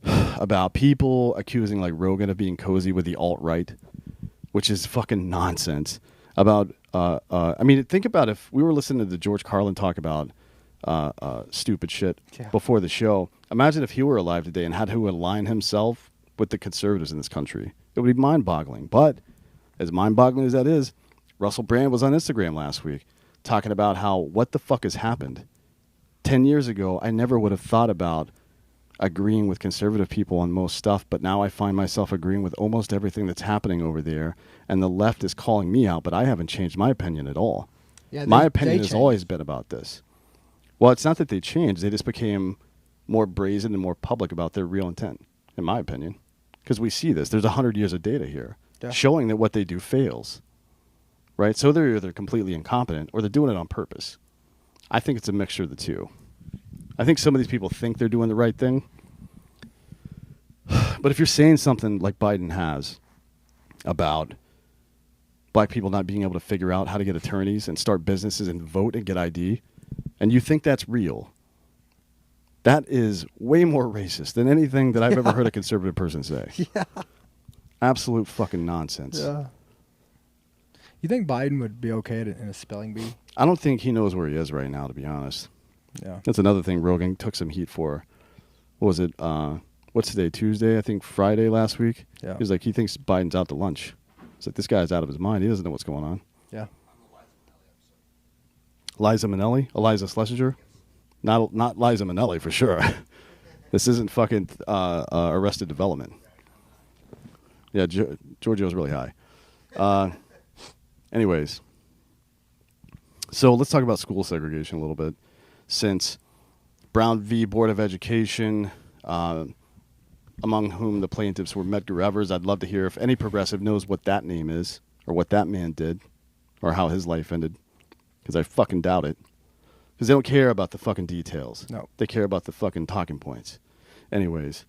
about people accusing like Rogan of being cozy with the alt-right, which is fucking nonsense. About, I mean, think about if we were listening to the George Carlin talk about stupid shit before the show. Imagine if he were alive today and had to align himself with the conservatives in this country. It would be mind-boggling. But as mind-boggling as that is, Russell Brand was on Instagram last week talking about how what the fuck has happened. 10 years ago, I never would have thought about agreeing with conservative people on most stuff, but now I find myself agreeing with almost everything that's happening over there, and the left is calling me out, but I haven't changed my opinion at all. My opinion has always been about this. Well, it's not that they changed. They just became more brazen and more public about their real intent, in my opinion, because we see this. There's 100 years of data here showing that what they do fails, right? So they're either completely incompetent or they're doing it on purpose. I think it's a mixture of the two. I think some of these people think they're doing the right thing. But if you're saying something like Biden has about black people not being able to figure out how to get attorneys and start businesses and vote and get ID, and you think that's real, that is way more racist than anything that I've ever heard a conservative person say. Absolute fucking nonsense. You think Biden would be okay in a spelling bee? I don't think he knows where he is right now, to be honest. That's another thing Rogan took some heat for. What was it? What's today? Tuesday? I think Friday last week. He was like, he thinks Biden's out to lunch. It's like, this guy's out of his mind. He doesn't know what's going on. Liza Minnelli? Eliza Schlesinger? Not Liza Minnelli, for sure. This isn't fucking Arrested Development. Yeah, Giorgio's really high. Anyways, so let's talk about school segregation a little bit. Since Brown v. Board of Education, among whom the plaintiffs were Medgar Evers, I'd love to hear if any progressive knows what that name is, or what that man did, or how his life ended, because I fucking doubt it. Because they don't care about the fucking details. No. They care about the fucking talking points. Anyways,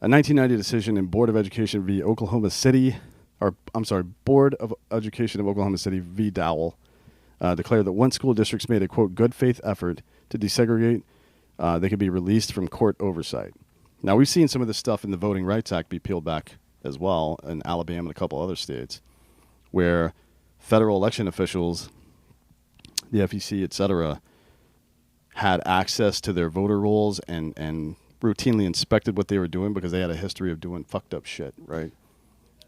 a 1990 decision in Board of Education v. Oklahoma City, Board of Education of Oklahoma City v. Dowell, declared that once school districts made a, quote, good faith effort to desegregate, they could be released from court oversight. Now, we've seen some of this stuff in the Voting Rights Act be peeled back as well in Alabama and a couple other states, where federal election officials, the FEC, et cetera, had access to their voter rolls and routinely inspected what they were doing because they had a history of doing fucked up shit, right?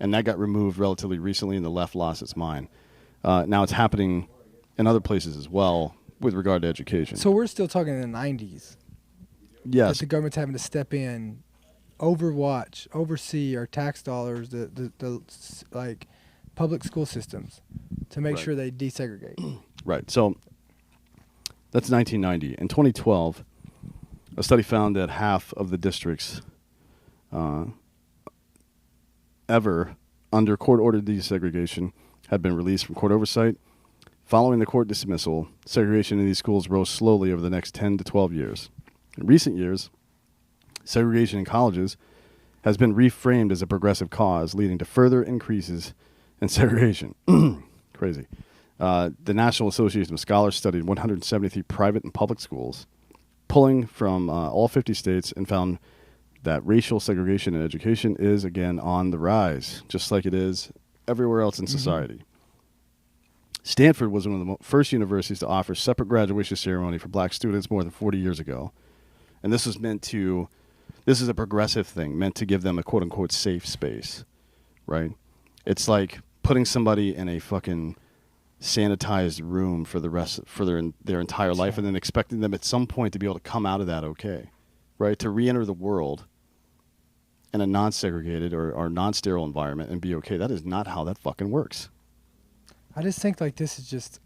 And that got removed relatively recently, and the left lost its mind. Now it's happening in other places as well with regard to education. So we're still talking in the 90s. Yes. That the government's having to step in, oversee our tax dollars, the like public school systems, to make Right. sure they desegregate. Right. So that's 1990. In 2012, a study found that half of the districts ever under court-ordered desegregation had been released from court oversight. Following the court dismissal, segregation in these schools rose slowly over the next 10 to 12 years. In recent years, segregation in colleges has been reframed as a progressive cause, leading to further increases in segregation. Crazy. The National Association of Scholars studied 173 private and public schools, pulling from all 50 states, and found that racial segregation in education is, again, on the rise, just like it is everywhere else in society. Stanford was one of the first universities to offer separate graduation ceremony for black students more than 40 years ago. And this is a progressive thing, meant to give them a quote-unquote safe space, right? It's like putting somebody in a fucking sanitized room for their entire life, and then expecting them at some point to be able to come out of that okay, right? To re-enter the world in a non-segregated or non-sterile environment and be okay. That is not how that fucking works. I just think like this is just,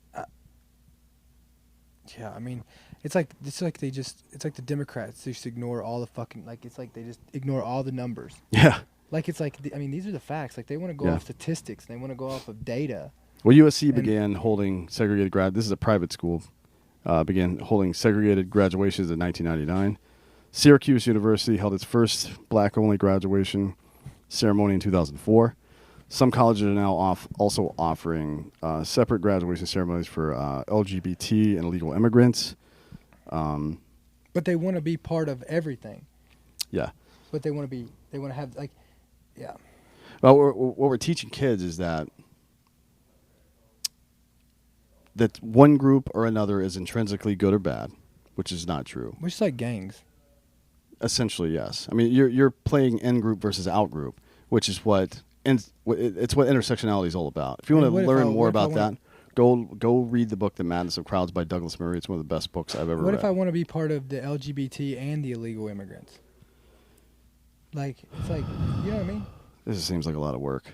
yeah. I mean, it's like the Democrats just ignore all the fucking it's like they just ignore all the numbers. Yeah. Like it's like I mean these are the facts. Like they want to go Yeah. off statistics. They want to go off of data. Well, USC began holding segregated this is a private school, began holding segregated graduations in 1999. Syracuse University held its first black-only graduation ceremony in 2004. Some colleges are now also offering separate graduation ceremonies for LGBT and illegal immigrants. But they want to be part of everything. Yeah. But they want to have like, yeah. Well, what we're teaching kids is that one group or another is intrinsically good or bad, which is not true. Which is like gangs. Essentially, yes. I mean, you're playing in group versus out group, which is it's what intersectionality is all about. If you want to learn more about that, go read the book The Madness of Crowds by Douglas Murray. It's one of the best books I've ever read. What if I want to be part of the LGBT and the illegal immigrants? Like it's like, you know what I mean? This seems like a lot of work.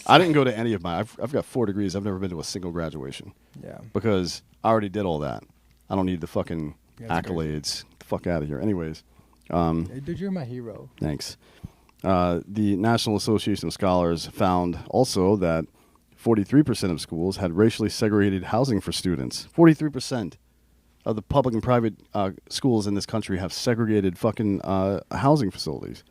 I didn't go to any of I've got 4 degrees. I've never been to a single graduation. Yeah. Because I already did all that. I don't need the fucking Yeah, accolades. Get the fuck out of here. Anyways. Hey, dude, you're my hero. Thanks. The National Association of Scholars found also that 43% of schools had racially segregated housing for students. 43% of the public and private schools in this country have segregated fucking housing facilities.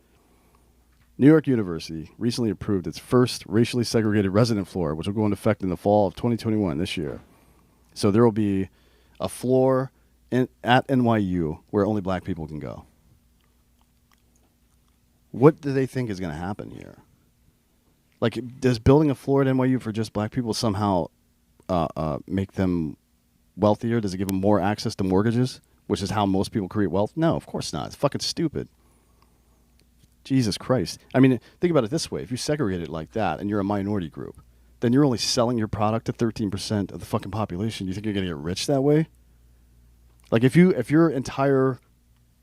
New York University recently approved its first racially segregated resident floor, which will go into effect in the fall of 2021 this year. So there will be a floor at NYU where only black people can go. What do they think is going to happen here? Like, does building a floor at NYU for just black people somehow make them wealthier? Does it give them more access to mortgages, which is how most people create wealth? No, of course not. It's fucking stupid. Jesus Christ. I mean, think about it this way. If you segregate it like that and you're a minority group, then you're only selling your product to 13% of the fucking population. You think you're going to get rich that way? Like, if your entire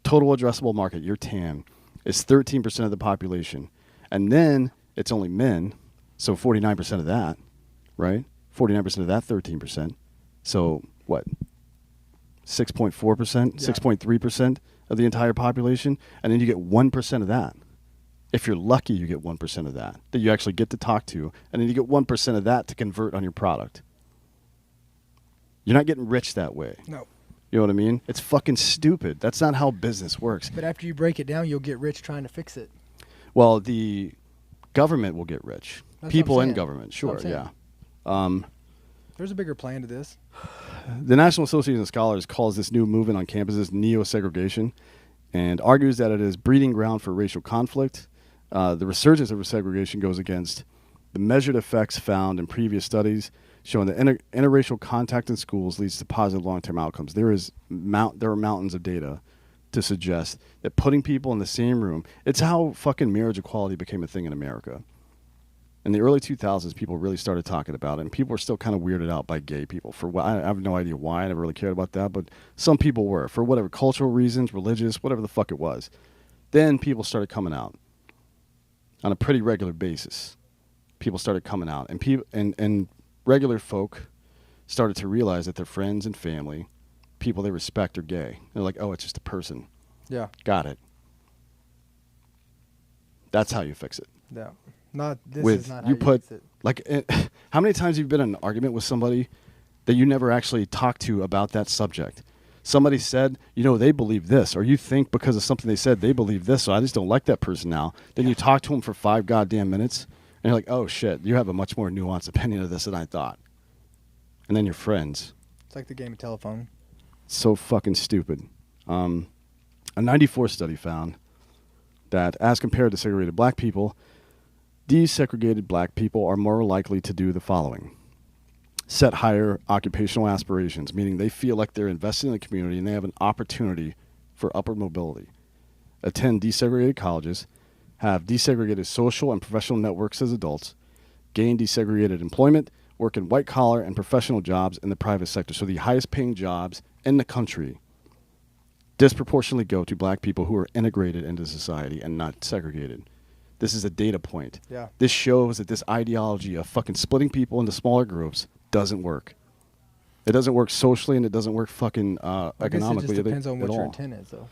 Total addressable market, your TAM, is 13% of the population. And then it's only men, so 49% of that, right? 49% of that 13%. So what? 6.4%, 6.3% of the entire population. And then you get 1% of that. If you're lucky, you get 1% of that you actually get to talk to. And then you get 1% of that to convert on your product. You're not getting rich that way. No. You know what I mean? It's fucking stupid. That's not how business works. But after you break it down, you'll get rich trying to fix it. Well, the government will get rich. That's People what I'm in saying. government, sure, That's what yeah. I'm There's a bigger plan to this. The National Association of Scholars calls this new movement on campuses neo-segregation and argues that it is breeding ground for racial conflict. The resurgence of segregation goes against the measured effects found in previous studies showing that interracial contact in schools leads to positive long-term outcomes. There are mountains of data to suggest that putting people in the same room, it's how fucking marriage equality became a thing in America. In the early 2000s, people really started talking about it, and people were still kind of weirded out by gay people. I have no idea why. I never really cared about that, but some people were, for whatever cultural reasons, religious, whatever the fuck it was. Then people started coming out on a pretty regular basis. People started coming out, and regular folk started to realize that their friends and family, people they respect, are gay. They're like, oh, it's just a person. Yeah. Got it. That's how you fix it. Yeah. This With is not how you put fix it. like how many times have you been in an argument with somebody that you never actually talked to about that subject? Somebody said, they believe this, or you think because of something they said they believe this, so I just don't like that person now. Then you talk to them for 5 goddamn minutes, and you're like, oh shit, you have a much more nuanced opinion of this than I thought. And then you're friends. It's like the game of telephone. So fucking stupid. A 94 study found that as compared to segregated black people, desegregated black people are more likely to do the following. Set higher occupational aspirations, meaning they feel like they're invested in the community and they have an opportunity for upward mobility. Attend desegregated colleges, have desegregated social and professional networks as adults, gain desegregated employment, work in white-collar and professional jobs in the private sector. So the highest-paying jobs in the country disproportionately go to black people who are integrated into society and not segregated. This is a data point. Yeah. This shows that this ideology of fucking splitting people into smaller groups doesn't work. It doesn't work socially, and it doesn't work fucking economically. I guess it just depends on what at your all. intent is, though.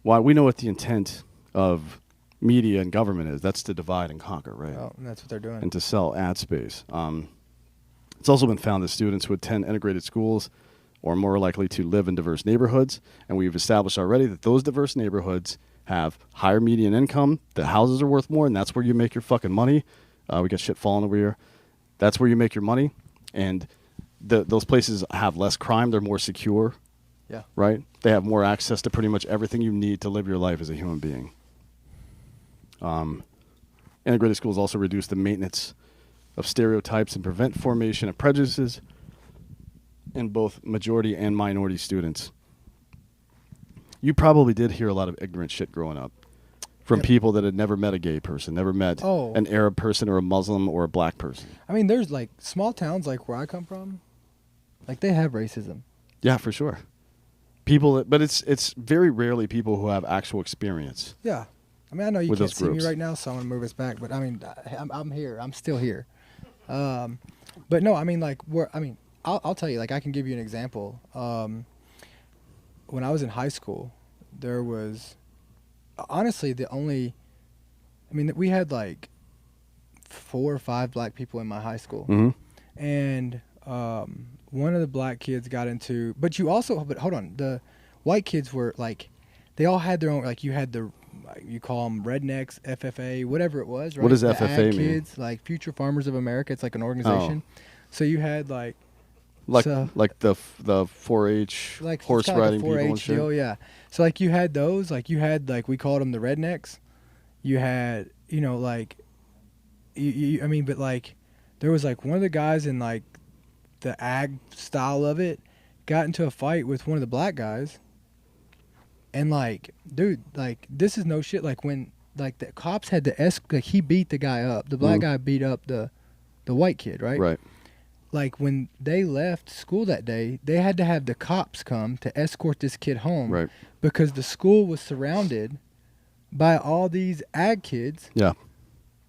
Why, we know what the intent of media and government is. That's to divide and conquer, right? Oh, and that's what they're doing. And to sell ad space. It's also been found that students who attend integrated schools are more likely to live in diverse neighborhoods, and we've established already that those diverse neighborhoods have higher median income, the houses are worth more, and that's where you make your fucking money. We got shit falling over here. That's where you make your money, and those places have less crime. They're more secure. Yeah. Right? They have more access to pretty much everything you need to live your life as a human being. Integrated schools also reduce the maintenance of stereotypes and prevent formation of prejudices in both majority and minority students. You probably did hear a lot of ignorant shit growing up from people that had never met a gay person, never met an Arab person or a Muslim or a black person. I mean, there's like small towns like where I come from, like they have racism. Yeah, for sure. But it's very rarely people who have actual experience. Yeah. I mean, I know you with can't those see me groups. right now, so I'm going to move us back. But I mean, I'm here. I'm still here. But no, I mean, like, I'll tell you, like, I can give you an example. When I was in high school, there was honestly we had like 4 or 5 black people in my high school. Mm-hmm. And one of the black kids got into, but hold on, the white kids were like, they all had their own, like you had you call them rednecks, FFA, whatever it was, right? What does The FFA ag mean? Kids, like Future Farmers of America. It's like an organization. So you had like the 4-H like horse it's kinda riding like a people 4-H and shit. deal, yeah. So like you had those, like you had like we called them the rednecks. You had like I mean, but like there was like one of the guys in like the ag style of it got into a fight with one of the black guys. And like, dude, like this is no shit. Like when like the cops had to like he beat the guy up. The black guy beat up the white kid, right? Right. like when they left school that day, they had to have the cops come to escort this kid home Right. because the school was surrounded by all these ag kids Yeah.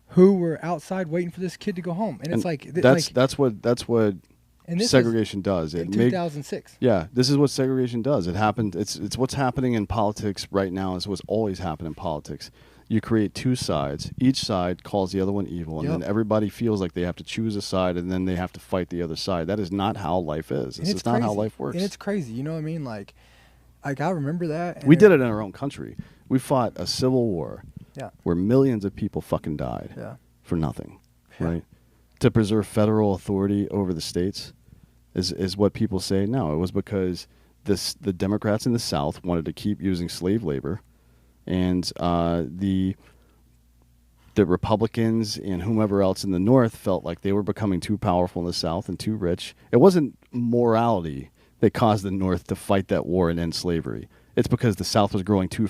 who were outside waiting for this kid to go home. And it's like that's what and this segregation does. was in It 2006. Yeah, this is what segregation does. It happened. It's what's happening in politics right now. Is what's always happened in politics. You create two sides. Each side calls the other one evil, and Yep. then everybody feels like they have to choose a side, and then they have to fight the other side. That is not how life is. And This it's is not how crazy. life works. And it's crazy. You know what I mean? Like I remember that. And We did it in our own country. We fought a civil war Yeah. where millions of people fucking died Yeah. for nothing, Yeah. right? To preserve federal authority over the states is what people say. No, it was because the Democrats in the South wanted to keep using slave labor, and the Republicans and whomever else in the North felt like they were becoming too powerful in the South and too rich. It wasn't morality that caused the North to fight that war and end slavery. It's because the South was growing too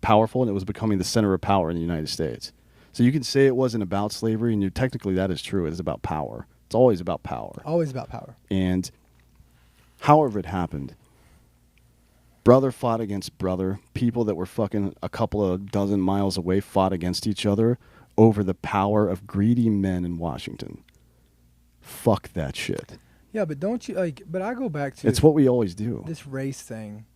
powerful, and it was becoming the center of power in the United States. So you can say it wasn't about slavery, and technically that is true. It is about power. It's always about power. Always about power. And however it happened, brother fought against brother. People that were fucking a couple of dozen miles away fought against each other over the power of greedy men in Washington. Fuck that shit. Yeah, but don't you like? But I go back to It's what we always do. this race thing.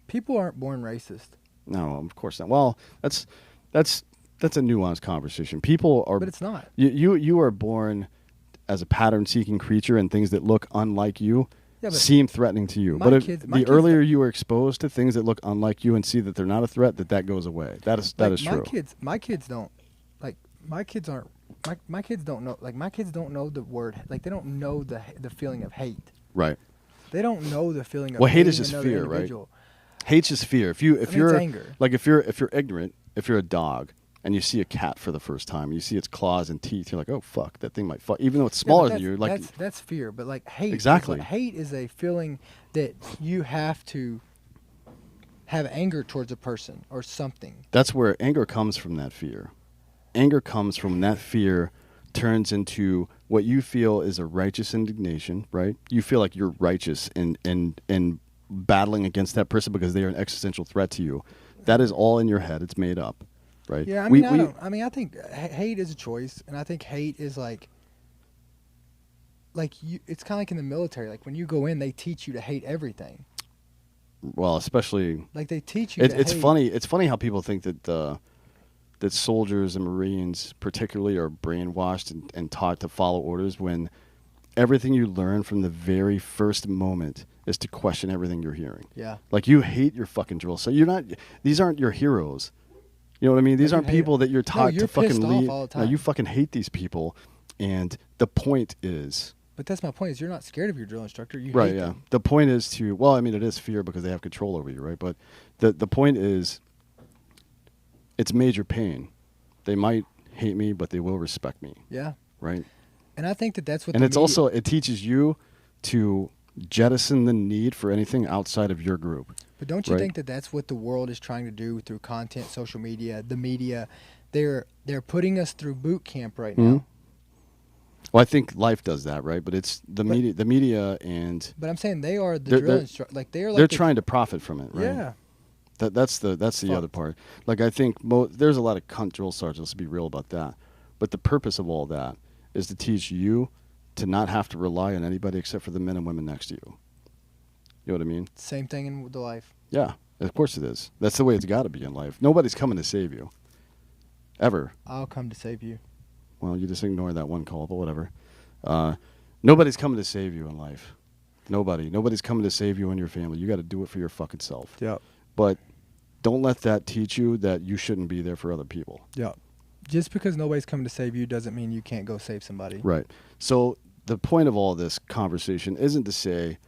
People aren't born racist. No, of course not. Well, that's a nuanced conversation. People are, But it's not. You are born as a pattern-seeking creature, and things that look unlike you Yeah, but seem threatening to you. my But if kids- the earlier you are exposed to things that look unlike you and see that they're not a threat, that goes away. That is like, true. My kids don't like. My kids aren't. My kids don't know. Like my kids don't know the word. Like they don't know the feeling of hate. Right. They don't know the feeling of. Well, hate is hating just another fear, right? individual. Hate's just fear. If I mean, you're it's anger. like if you're ignorant, if you're a dog and you see a cat for the first time, you see its claws and teeth, you're like, oh fuck, that thing might fuck. Even though it's Yeah, but smaller than you, like that's fear. But like hate. Exactly. Hate is a feeling that you have to have anger towards a person or something. that's where anger comes from. That fear. Anger comes from that fear turns into what you feel is a righteous indignation, right? You feel like you're righteous in battling against that person because they are an existential threat to you. That is all in your head. It's made up, right? Yeah, I mean, I think hate is a choice, and I think hate is like you. It's kind of like in the military. Like when you go in, they teach you to hate everything. Well, especially Like they teach you. it's hate. funny. It's funny how people think that that soldiers and Marines particularly are brainwashed and taught to follow orders when everything you learn from the very first moment is to question everything you're hearing. Yeah. Like you hate your fucking drill. So you're not. These aren't your heroes. You know what I mean? These No, you aren't hate people it. that you're No, taught you're to fucking pissed off lead. all the No, time. you fucking hate these people. And the point is, But that's my point. Is you're not scared of your drill instructor. You right? hate Yeah. them. The point is to. Well, I mean, it is fear because they have control over you, right? But the point is, it's major pain. They might hate me, but they will respect me, Yeah. right? And I think that's what. And the it's media- also it teaches you to jettison the need for anything outside of your group. But don't you right. think that that's what the world is trying to do through content, social media, the media? They're putting us through boot camp right now. Mhm. Well, I think life does that, right? But it's the media, and But I'm saying they are the They're- drill they're- instructor. Like they're like they're the- trying to profit from it, right? Yeah. That's the Fucked. other part. Like I think there's a lot of cunt drill sergeants, to be real about that. But the purpose of all that is to teach you to not have to rely on anybody except for the men and women next to you. You know what I mean? Same thing in the life. Yeah, of course it is. That's the way it's got to be in life. Nobody's coming to save you. Ever. I'll come to save you. Well, you just ignore that one call, but whatever. Nobody's coming to save you in life. Nobody's coming to save you and your family. You got to do it for your fucking self. Yep. But don't let that teach you that you shouldn't be there for other people. Yep. Just because nobody's coming to save you doesn't mean you can't go save somebody. Right. So the point of all this conversation isn't to say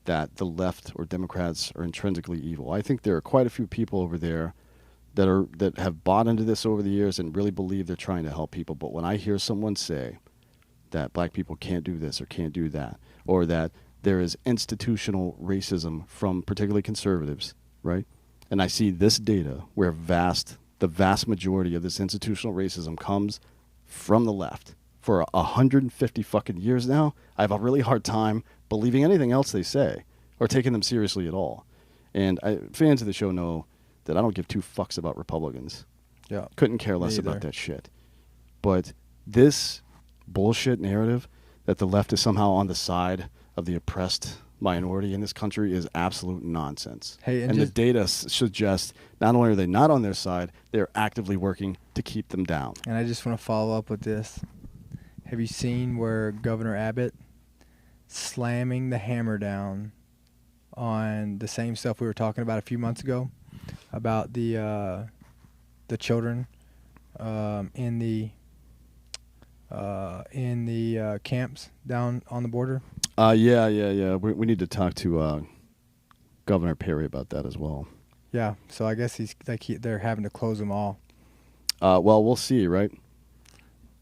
that the left or Democrats are intrinsically evil. I think there are quite a few people over there that have bought into this over the years and really believe they're trying to help people. But when I hear someone say that black people can't do this or can't do that, or that there is institutional racism from particularly conservatives, right? And I see this data where the vast majority of this institutional racism comes from the left, for 150 fucking years now, I have a really hard time believing anything else they say or taking them seriously at all. And fans of the show know that I don't give two fucks about Republicans. Yeah. Couldn't care less about that shit. But this bullshit narrative that the left is somehow on the side of the oppressed minority in this country is absolute nonsense. Hey, and the data suggests not only are they not on their side, they're actively working to keep them down. And I just want to follow up with this. Have you seen where Governor Abbott slamming the hammer down on the same stuff we were talking about a few months ago about the children in the camps down on the border? Yeah. We need to talk to Governor Perry about that as well. Yeah. So I guess they're having to close them all. Well, we'll see, right?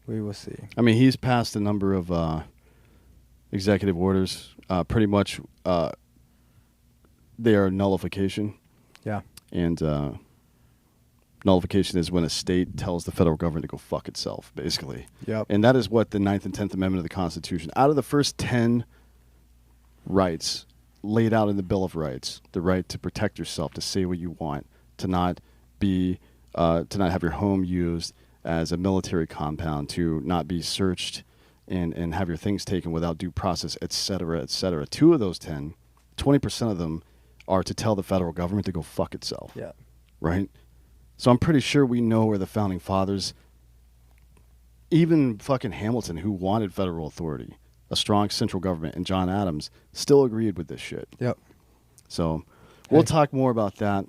We will see. I mean, he's passed a number of executive orders. Pretty much, they are nullification. Yeah. And nullification is when a state tells the federal government to go fuck itself, basically. Yep. And that is what the 9th and 10th Amendment of the Constitution, out of the first 10 rights laid out in the Bill of Rights, the right to protect yourself, to say what you want, to not have your home used as a military compound, to not be searched and have your things taken without due process, et cetera, et cetera. 2 of those 10, 20% of them are to tell the federal government to go fuck itself. Yeah. Right? So I'm pretty sure we know where the founding fathers, even fucking Hamilton, who wanted federal authority, a strong central government, and John Adams still agreed with this shit. Yep. So we'll talk more about that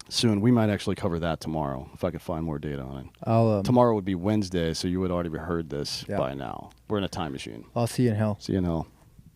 soon. We might actually cover that tomorrow if I could find more data on it. Tomorrow would be Wednesday, so you would already have heard this by now. We're in a time machine. I'll see you in hell. See you in hell.